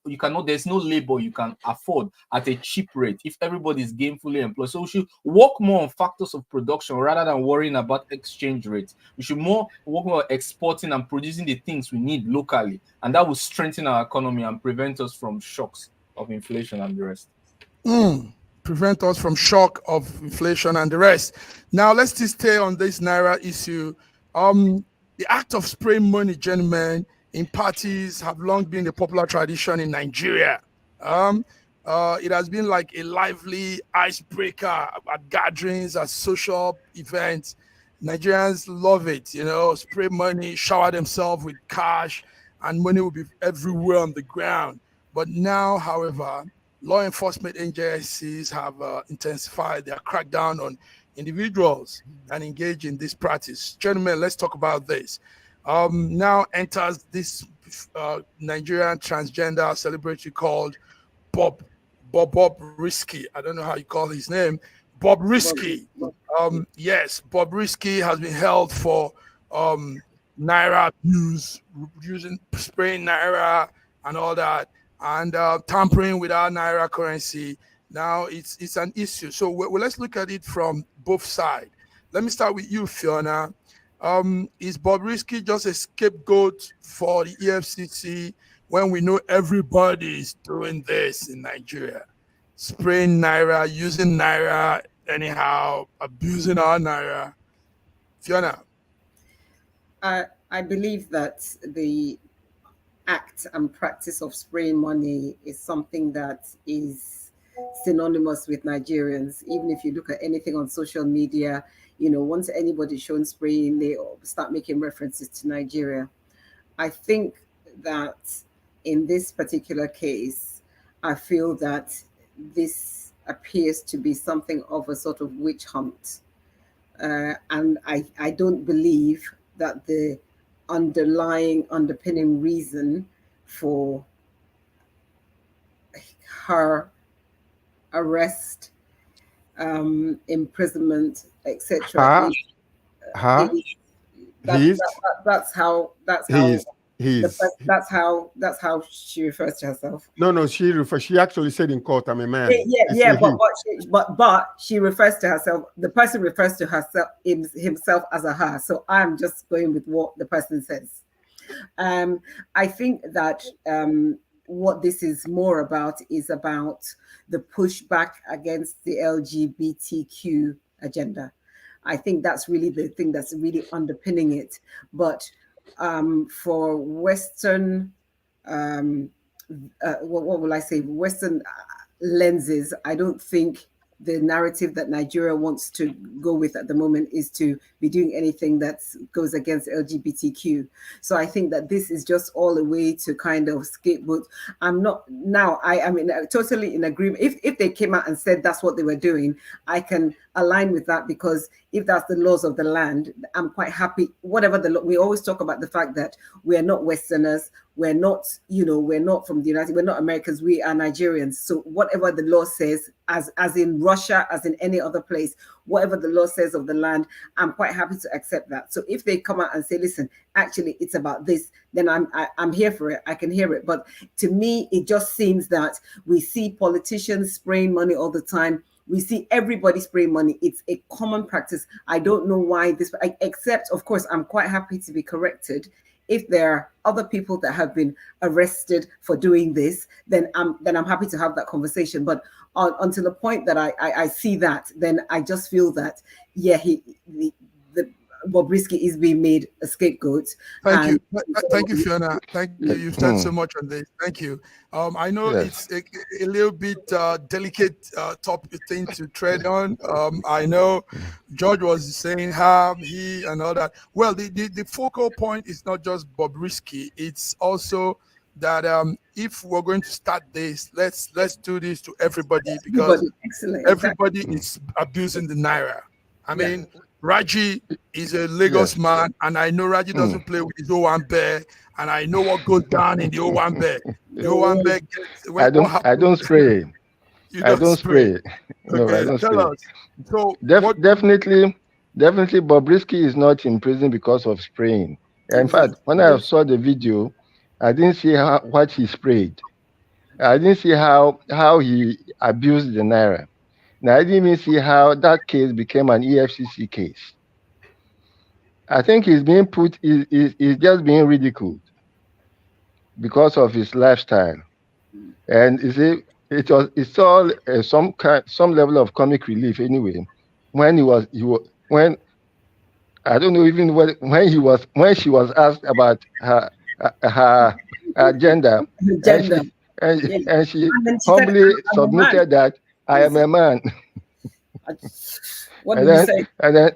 there's no labor you can afford at a cheap rate if everybody is gainfully employed. So we should work more on factors of production rather than worrying about exchange rates. We should work more exporting and producing the things we need locally, and that will strengthen our economy and prevent us from shocks of inflation and the rest. Prevent us from shock of inflation and the rest. Now let's just stay on this Naira issue. The act of spraying money, gentlemen, in parties have long been a popular tradition in Nigeria. It has been like a lively icebreaker at gatherings, at social events. Nigerians love it, you know, spray money, shower themselves with cash, and money will be everywhere on the ground. But now, however, law enforcement agencies have intensified their crackdown on individuals and engage in this practice. Gentlemen, let's talk about this. Now enters this Nigerian transgender celebrity called Bobrisky. I don't know how you call his name. Bobrisky. Yes, Bobrisky has been held for Naira abuse, spraying Naira and all that, and tampering with our Naira currency. Now it's an issue. So let's look at it from both sides. Let me start with you, Fiona. Is Bobrisky just a scapegoat for the EFCC when we know everybody is doing this in Nigeria? Spraying Naira, using Naira anyhow, abusing our Naira. Fiona? I believe that the act and practice of spraying money is something that is synonymous with Nigerians. Even if you look at anything on social media, you know, once anybody's shown spraying, they start making references to Nigeria. I think that in this particular case, I feel that this appears to be something of a sort of witch hunt. And I don't believe that the underpinning reason for her arrest, imprisonment, etc. That's how she refers to herself. No, she actually said in court, I'm a man. But she refers to herself. The person refers to himself as a her. So I'm just going with what the person says. I think that what this is more about is about the pushback against the LGBTQ agenda. I think that's really the thing that's really underpinning it. But for Western, what will I say, Western lenses, I don't think the narrative that Nigeria wants to go with at the moment is to be doing anything that goes against LGBTQ. So I think that this is just all a way to kind of scapegoat. I'm not now. I am totally in agreement. If they came out and said that's what they were doing, I can align with that, because if that's the laws of the land, I'm quite happy. Whatever the law, we always talk about the fact that we are not Westerners. We're not, we're not from the United. We're not Americans. We are Nigerians. So whatever the law says, as in Russia, as in any other place, whatever the law says of the land, I'm quite happy to accept that. So if they come out and say, listen, actually it's about this, then I'm here for it. I can hear it. But to me, it just seems that we see politicians spraying money all the time. We see everybody spraying money. It's a common practice. I don't know why this, except of course, I'm quite happy to be corrected. If there are other people that have been arrested for doing this, then I'm happy to have that conversation. But until the point that I see that, then I just feel that, yeah, Bobrisky is being made a scapegoat. Thank you, Fiona. Thank you. You've said so much on this. Thank you. I know it's a little bit delicate topic thing to tread on. I know George was saying how he and all that. Well, the focal point is not just Bobrisky. It's also that if we're going to start this, let's do this to everybody, because everybody is abusing the Naira. I mean, Raji is a Lagos man, and I know Raji doesn't play with his Owambe, and I know what goes down in the Owambe. The Owambe gets, I don't spray. I don't spray. No, okay, I don't tell spray. us. So Definitely, Bobrisky is not in prison because of spraying. In fact, when I saw the video, I didn't see what he sprayed. I didn't see how he abused the Naira. Now, I didn't even see how that case became an EFCC case. I think he's being he's just being ridiculed because of his lifestyle. And you see, it's all some level of comic relief anyway. When when I don't know even when she was asked about her gender, and she humbly submitted that I am a man. What did you say? And then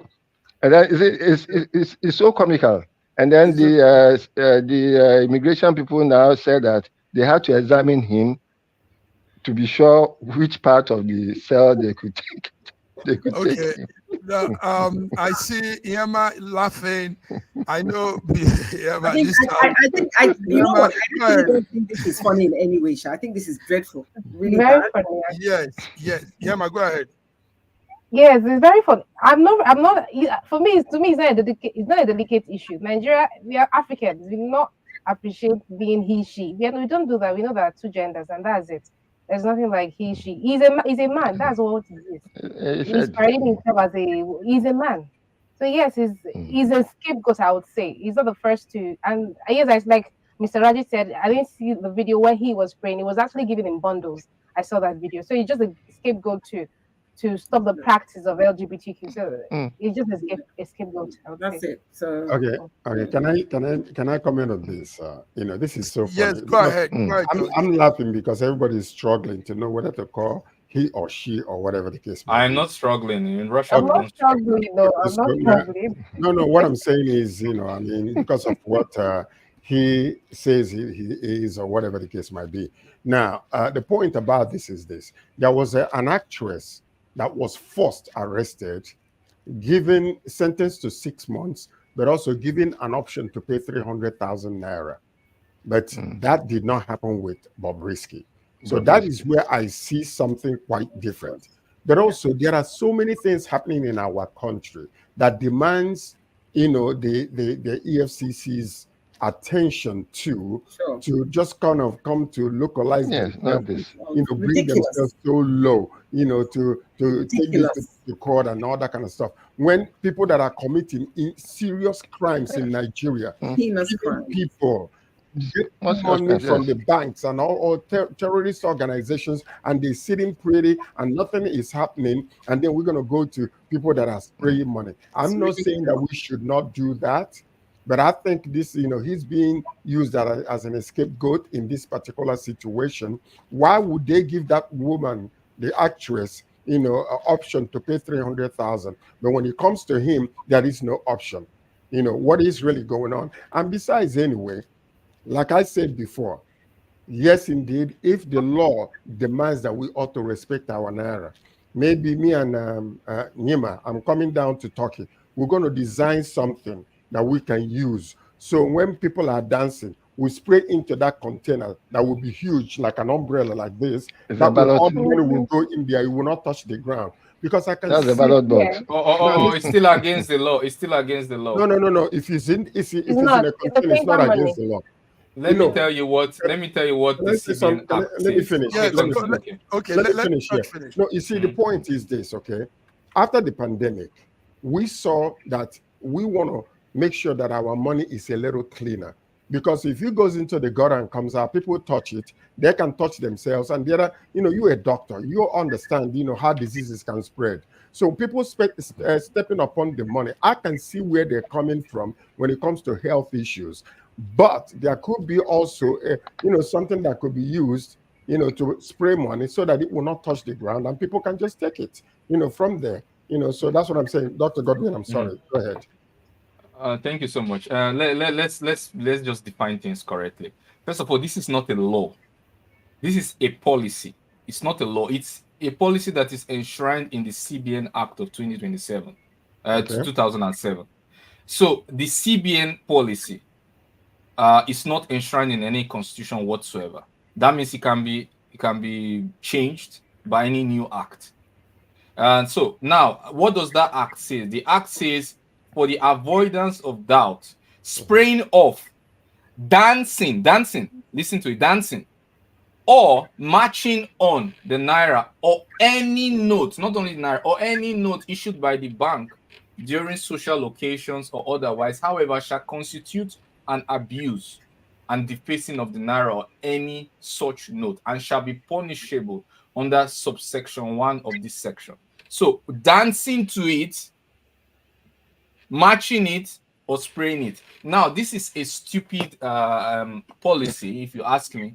it's so comical. And then the immigration people now said that they had to examine him to be sure which part of the cell they could take. Okay. I see Irma laughing. I know. I don't think this is funny in any way, Sha. I think this is dreadful. Really very bad. funny. Yes. Irma, go ahead. Yes, it's very funny. I'm not. For me, it's not a delicate issue. Nigeria, we are Africans. We not appreciate being he, she. We don't do that. We know there are two genders, and that's it. There's nothing like he, she. He's a man. That's what he is. He's parading himself as he's a man. So yes, he's a scapegoat, I would say. He's not the first to, and yes, like Mr. Raji said, I didn't see the video where he was praying. He was actually giving him bundles. I saw that video. So he's just a scapegoat to stop the practice of LGBTQ. So it's just a scapegoat. That's it. So okay. Can I comment on this? This is so funny. Yes, go ahead. I'm laughing because everybody is struggling to know whether to call he or she or whatever the case may be. I'm not struggling in Russia. I'm not struggling. No, I'm not struggling. No. What I'm saying is, because of what he says he is or whatever the case might be. Now, the point about this is this: there was an actress that was first arrested, given sentenced to 6 months, but also given an option to pay 300,000 naira. But that did not happen with Bobrisky. So that is where I see something quite different. But also there are so many things happening in our country that demands, the EFCC's attention to just kind of come to localize themselves, bring themselves so low, to take this to court and all that kind of stuff. When people that are committing serious crimes in Nigeria, people get money from the banks and all terrorist organizations, and they're sitting pretty and nothing is happening, and then we're going to go to people that are spraying money. I'm not saying that we should not do that. But I think this, he's being used as an scapegoat in this particular situation. Why would they give that woman, the actress, option to pay 300,000. But when it comes to him, there is no option. What is really going on? And besides, anyway, like I said before, yes, indeed, if the law demands that we ought to respect our Naira, maybe me and Nima, I'm coming down to Turkey. We're going to design something that we can use. So when people are dancing, we spray into that container that will be huge, like an umbrella like this. That all the money will go in there. It will not touch the ground. Because I can That's the ballot box. It's still against the law. It's still against the law. No. If it's in a container, it's not against the law. Let me tell you what. Let me tell you what the CBN Act says. Let me finish. Yeah, let me finish here. Finish. No, you see, the point is this, okay? After the pandemic, we saw that we want to make sure that our money is a little cleaner. Because if it goes into the gutter and comes out, people touch it, they can touch themselves. And the other, you're a doctor, you understand, how diseases can spread. So people stepping upon the money. I can see where they're coming from when it comes to health issues. But there could be also, something that could be used, to spray money so that it will not touch the ground and people can just take it, from there. So that's what I'm saying. Dr. Godwin, I'm sorry. Go ahead. Thank you so much. Let's just define things correctly. First of all, this is not a law. This is a policy. It's not a law. It's a policy that is enshrined in the CBN Act of 2027, 2007. So the CBN policy is not enshrined in any constitution whatsoever. That means it can be changed by any new act. And so now, what does that act say? The act says, for the avoidance of doubt, spraying off, dancing, listen to it, dancing, or marching on the Naira or any note, not only Naira, or any note issued by the bank during social occasions or otherwise, however, shall constitute an abuse and defacing of the Naira or any such note, and shall be punishable under subsection 1 of this section. So dancing to it, matching it, or spraying it. Now, this is a stupid policy, if you ask me,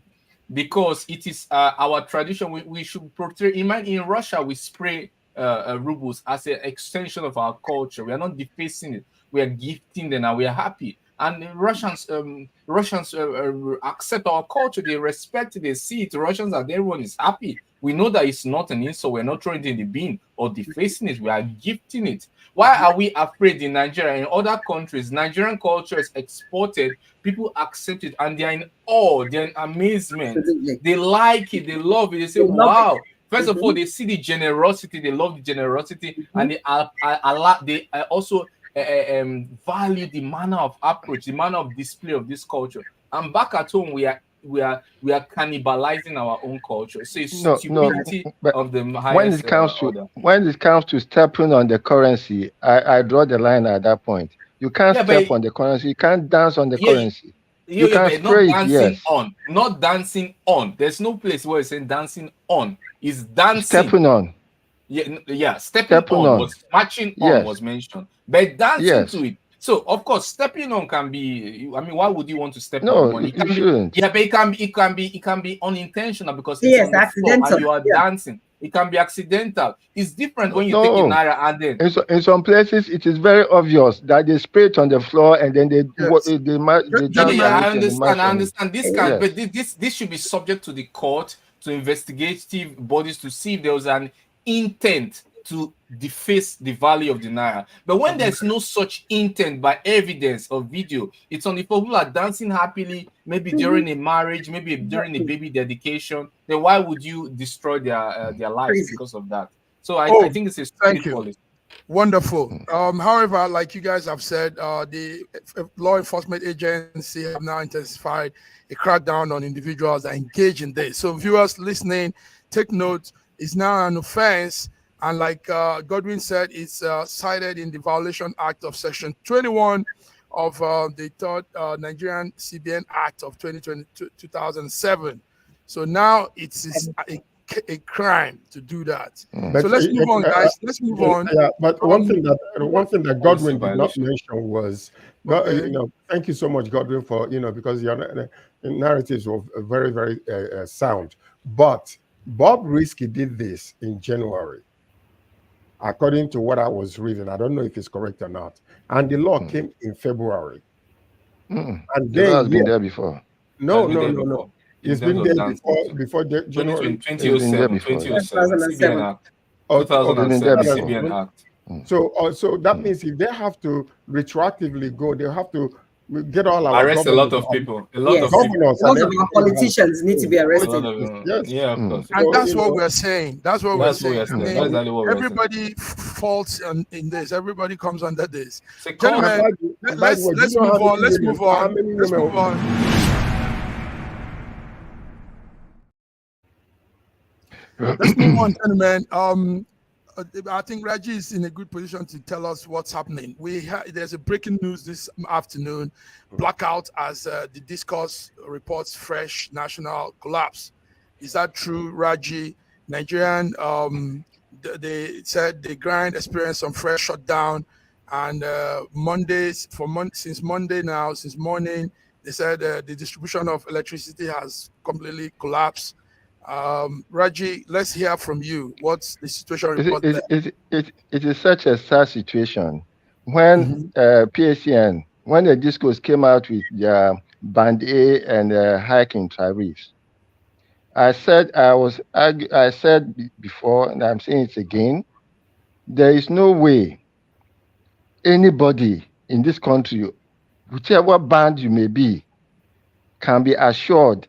because it is our tradition. We should portray. In Russia, we spray rubles as an extension of our culture. We are not defacing it. We are gifting them, and we are happy. And the Russians accept our culture. They respect it. They see it. The Russians and everyone is happy. We know that it's not an insult. We're not throwing it in the bin or defacing it. We are gifting it. Why are we afraid in Nigeria? In other countries, Nigerian culture is exported. People accept it, and they're in awe. They're in amazement. Absolutely. They like it. They love it. They say, "Wow!" First of all, they see the generosity. They love the generosity, and they also value the manner of approach, the manner of display of this culture. And back at home, we are cannibalizing our own culture. So it's stupidity of the highest order. When it comes to stepping on the currency, I draw the line at that point. You can't step on the currency. You can't dance on the currency. You can't spray it. Yes. Not dancing on. There's no place where it's saying dancing on. It's dancing. Stepping on. Yeah. Stepping on was matching on was mentioned, but dancing to it. So of course, stepping on can be. I mean, why would you want to step on one? It can be unintentional because it's on the floor and you are dancing. It can be accidental. It's different when you take a Naira and then. In some places, it is very obvious that they spray it on the floor and then they I understand. This should be subject to the court, to investigative bodies to see if there was an intent to deface the value of the Naira. But when there's no such intent by evidence or video, it's only people who are dancing happily, maybe during a marriage, maybe during a baby dedication, then why would you destroy their lives because of that? So I think it's a stupid policy. Wonderful. However, like you guys have said, the law enforcement agency have now intensified a crackdown on individuals that engage in this. So viewers listening, take note, it's now an offense. And like Godwin said, it's cited in the Violation Act of Section 21 of the third Nigerian CBN Act of 2007. So now it's a crime to do that. So let's move on, guys. Let's move on. Yeah, but one thing that Godwin did not mention was, thank you so much, Godwin, for because your narratives were very, very sound. But Bob Risky did this in January. according to what I was reading. I don't know if it's correct or not. And the law came in February. And then the law has been there before. No. It's been there before January 2007, 2007 CBN Act. 2007 CBN Act. So that means if they have to retroactively go, they have to get all our arrest a lot of people. A lot of governors. A lot of our politicians need to be arrested. Yeah, of course. And that's what we're saying. That's what we're saying. Everybody falls in this. Everybody comes under this. Gentlemen, let's move on. Let's move on. Let's move on. Let's move on, gentlemen. I think Raji is in a good position to tell us what's happening. There's a breaking news this afternoon. Blackout, as the discourse reports, fresh national collapse. Is that true, Raji? Nigerian, they said the grind experienced some fresh shutdown, and since morning, they said the distribution of electricity has completely collapsed. Raji, let's hear from you. What's the situation report there? It is such a sad situation. When PACN, when the discos came out with their Band A and hiking tariffs, I said before, and I'm saying it again, there is no way anybody in this country, whichever band you may be, can be assured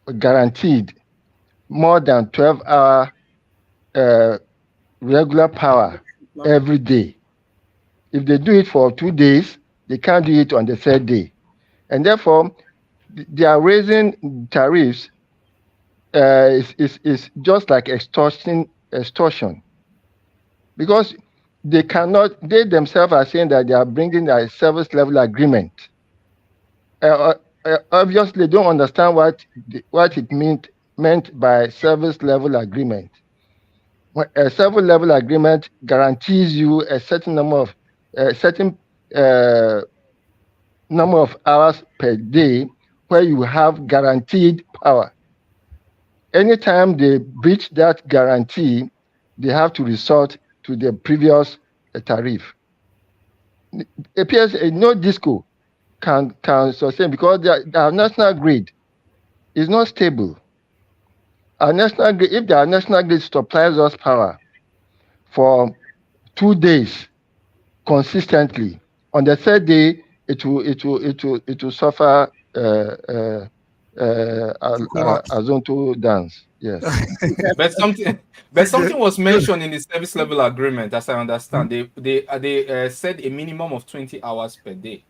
or guaranteed more than 12-hour regular power every day. If they do it for 2 days, they can't do it on the third day. And therefore, they are raising tariffs is just like extortion, because they themselves are saying that they are bringing a service level agreement. Obviously, they don't understand what it meant by service level agreement. A service level agreement guarantees you a certain number of hours per day where you have guaranteed power. Anytime they breach that guarantee, they have to resort to the previous tariff. It appears no disco can sustain, because our national grid is not stable. Our national grid, if our national grid supplies us power for 2 days consistently, on the third day it will suffer a zonto dance. Yes. but something was mentioned in the service level agreement, as I understand. They said a minimum of 20 hours per day.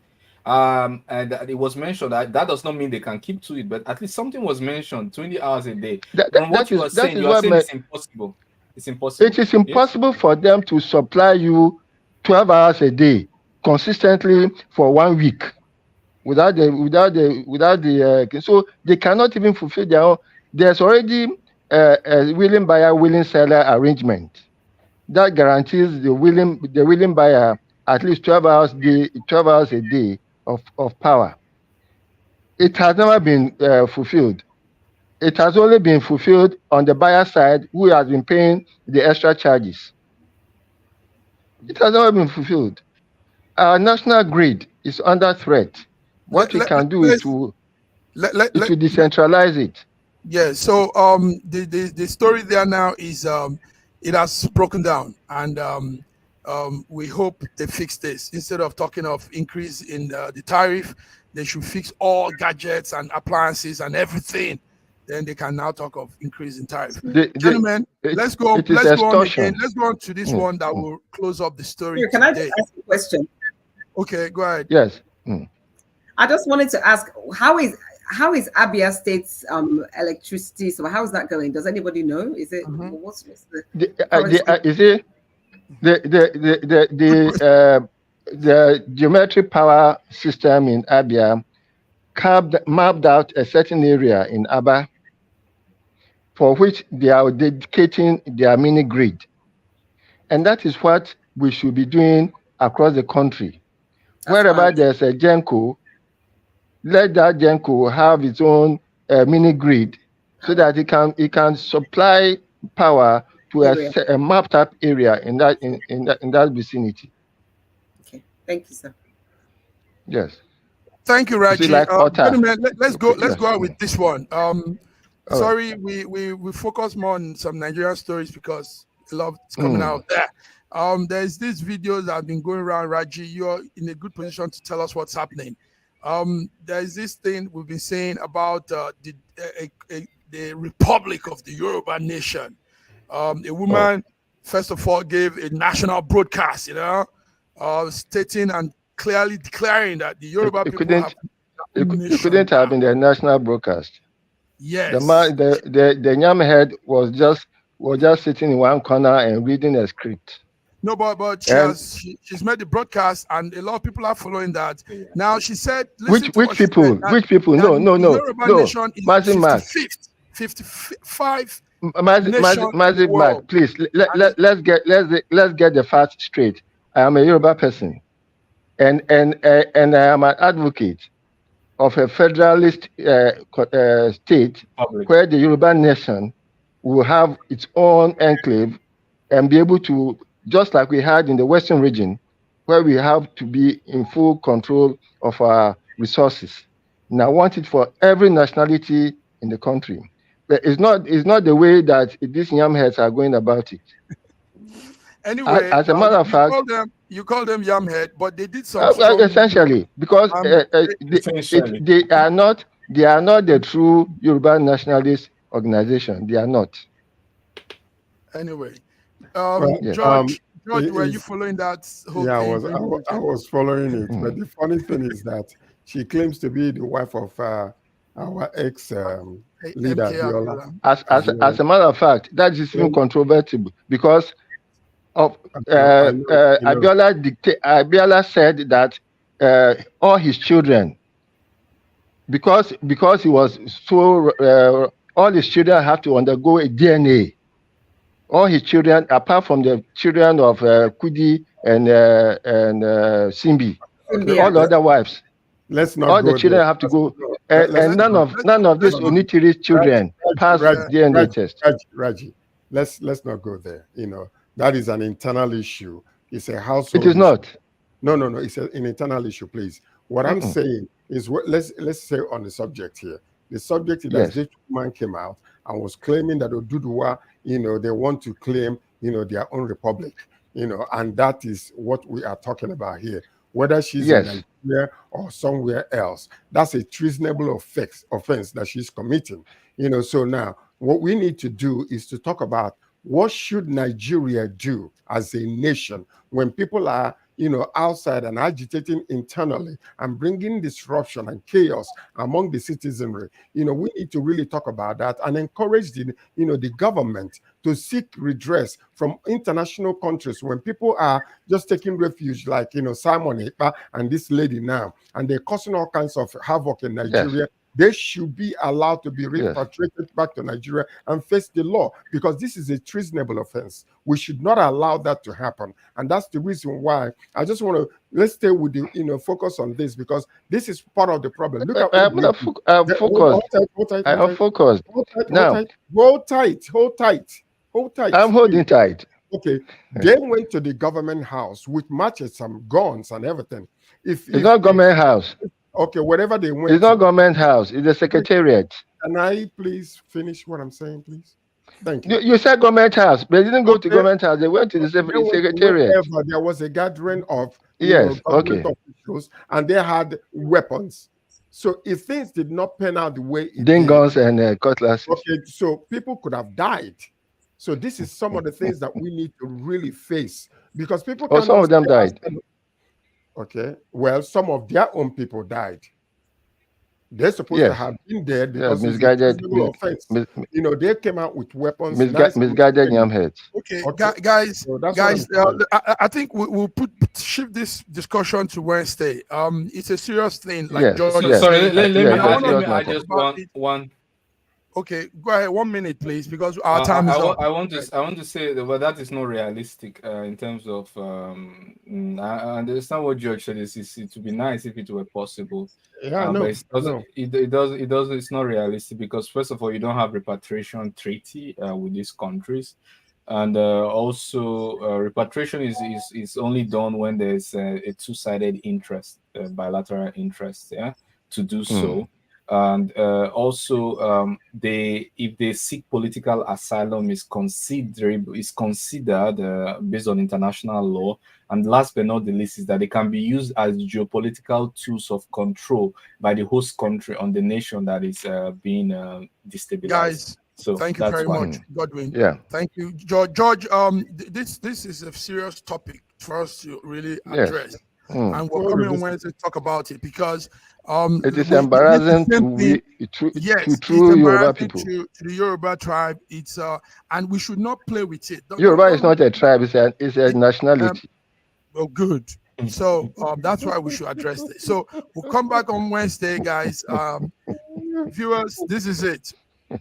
And it was mentioned that does not mean they can keep to it, but at least something was mentioned, 20 hours a day. From what you are saying, it's impossible. It's impossible. It is impossible for them to supply you 12 hours a day consistently for 1 week without the so they cannot even fulfill their own. There's already a willing buyer, willing seller arrangement that guarantees the willing buyer at least 12 hours a day of power. It has never been fulfilled. It has only been fulfilled on the buyer side, who has been paying the extra charges. It has never been fulfilled. Our national grid is under threat. What we can do is to decentralize it. Yeah. So the story there now is it has broken down, and we hope they fix this. Instead of talking of increase in the tariff, they should fix all gadgets and appliances and everything. Then they can now talk of increase in tariff. Gentlemen, let's go on again. Let's go on to this one that will close up the story. Can I just ask a question? Okay, go ahead. Yes. I just wanted to ask, how is Abia State's electricity? So how is that going? Does anybody know? Is it what's the geometric power system in Abia mapped out a certain area in Aba for which they are dedicating their mini grid, and that is what we should be doing across the country. Wherever there's a GENCO, let that GENCO have its own mini grid so that it can supply power to a mapped up area in that vicinity. Okay, thank you, sir. Yes. Thank you, Raji. Like gentlemen, let's go out with this one. Sorry, we focus more on some Nigerian stories because a lot is coming out there. There's these videos that have been going around. Raji, you're in a good position to tell us what's happening. There's this thing we've been saying about the Republic of the Yoruba Nation. A woman, first of all, gave a national broadcast, stating and clearly declaring that the Yoruba people couldn't have been the national broadcast. Yes. The Nyam head was just sitting in one corner and reading a script. No, but she's made the broadcast, and a lot of people are following that. Now she said, which people? No. Nation is 55. Magic Mark, please let's get the facts straight. I am a Yoruba person, and I am an advocate of a federalist state where the Yoruba nation will have its own enclave and be able to, just like we had in the Western region, where we have to be in full control of our resources. And I want it for every nationality in the country. But it's not the way that these yam heads are going about it. Anyway, as a matter of fact, you call them yam head, but they did some essentially because they are not the true Yoruba nationalist organization. They are not. Anyway, George, were you following that whole thing? I was following it. But the funny thing is that she claims to be the wife of our ex leader. As a matter of fact, that is even controversial because of Abiola said that all his children, because he was so all his children have to undergo a DNA. All his children, apart from the children of Kudi and Simbi, all the other wives, all the children have to go, and none of these Onitiri's children pass DNA test. Raji, let's not go there. That is an internal issue. It's a household. It is not. No. It's an internal issue, please. What I'm saying is, let's say on the subject here. The subject is that this woman came out and was claiming that Oduduwa, they want to claim, their own republic, and that is what we are talking about here. Whether she's in Nigeria or somewhere else, that's a treasonable offense that she's committing. So now what we need to do is to talk about what should Nigeria do as a nation when people are, outside and agitating internally and bringing disruption and chaos among the citizenry. We need to really talk about that and encourage the government to seek redress from international countries when people are just taking refuge, like, Simon Ekpa and this lady now, and they're causing all kinds of havoc in Nigeria. Yes. They should be allowed to be repatriated back to Nigeria and face the law, because this is a treasonable offense. We should not allow that to happen. And that's the reason why I just want to, let's stay with the, focus on this, because this is part of the problem. Look at I'm focused. Now, hold tight. I'm holding tight. Okay. They went to the government house with matches, some guns and everything. It's not government house. Okay, whatever they went. It's not government house. It's the secretariat. Can I please finish what I'm saying, please? Thank you. You said government house, but they didn't go to government house. They went to the secretariat. There was a gathering of government officials, and they had weapons. So if things did not pan out the way it did, guns and cutlasses. Okay, so people could have died. So this is some of the things that we need to really face, because people. Some of them died. Okay, well, some of their own people died. They're supposed to have been dead because misguided offense. They came out with weapons. Misguided yam heads. Okay, guys, so I think we'll shift this discussion to Wednesday. It's a serious thing. Like sorry, let me just one. Okay, go ahead. 1 minute, please, because our time is up. I want to say that that is not realistic in terms of. I understand what George said. It would be nice if it were possible. Yeah, but it's not realistic, because first of all, you don't have repatriation treaty with these countries. And also repatriation is only done when there's a two-sided interest, bilateral interest, yeah, to do so. And also if they seek political asylum is considered based on international law. And last but not the least is that they can be used as geopolitical tools of control by the host country on the nation that is being destabilized. Guys, so thank you very much, Godwin. Yeah, thank you, George. George, this is a serious topic for us to really address, and we're coming on Wednesday to talk about it because it is embarrassing to Yoruba people, to the Yoruba tribe. It's and we should not play with it. Yoruba is not a tribe; it's a nationality. Oh, good. So that's why we should address this. So we'll come back on Wednesday, guys. Viewers, this is it.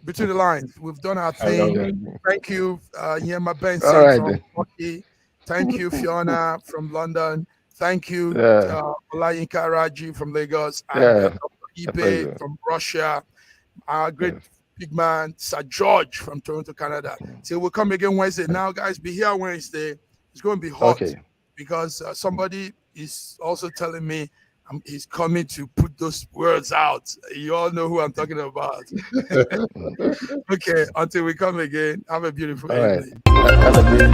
Between the lines, we've done our thing. Thank you, Yema Benson from Hockey. Thank you, Fiona from London. Thank you, Olayinka Raji from Lagos, and Dr. Ibe from Russia. Our great big man, Sir George from Toronto, Canada. So we'll come again Wednesday. Now, guys, be here Wednesday. It's going to be hot because somebody is also telling me he's coming to put those words out. You all know who I'm talking about. Okay, until we come again, have a beautiful evening. Have a good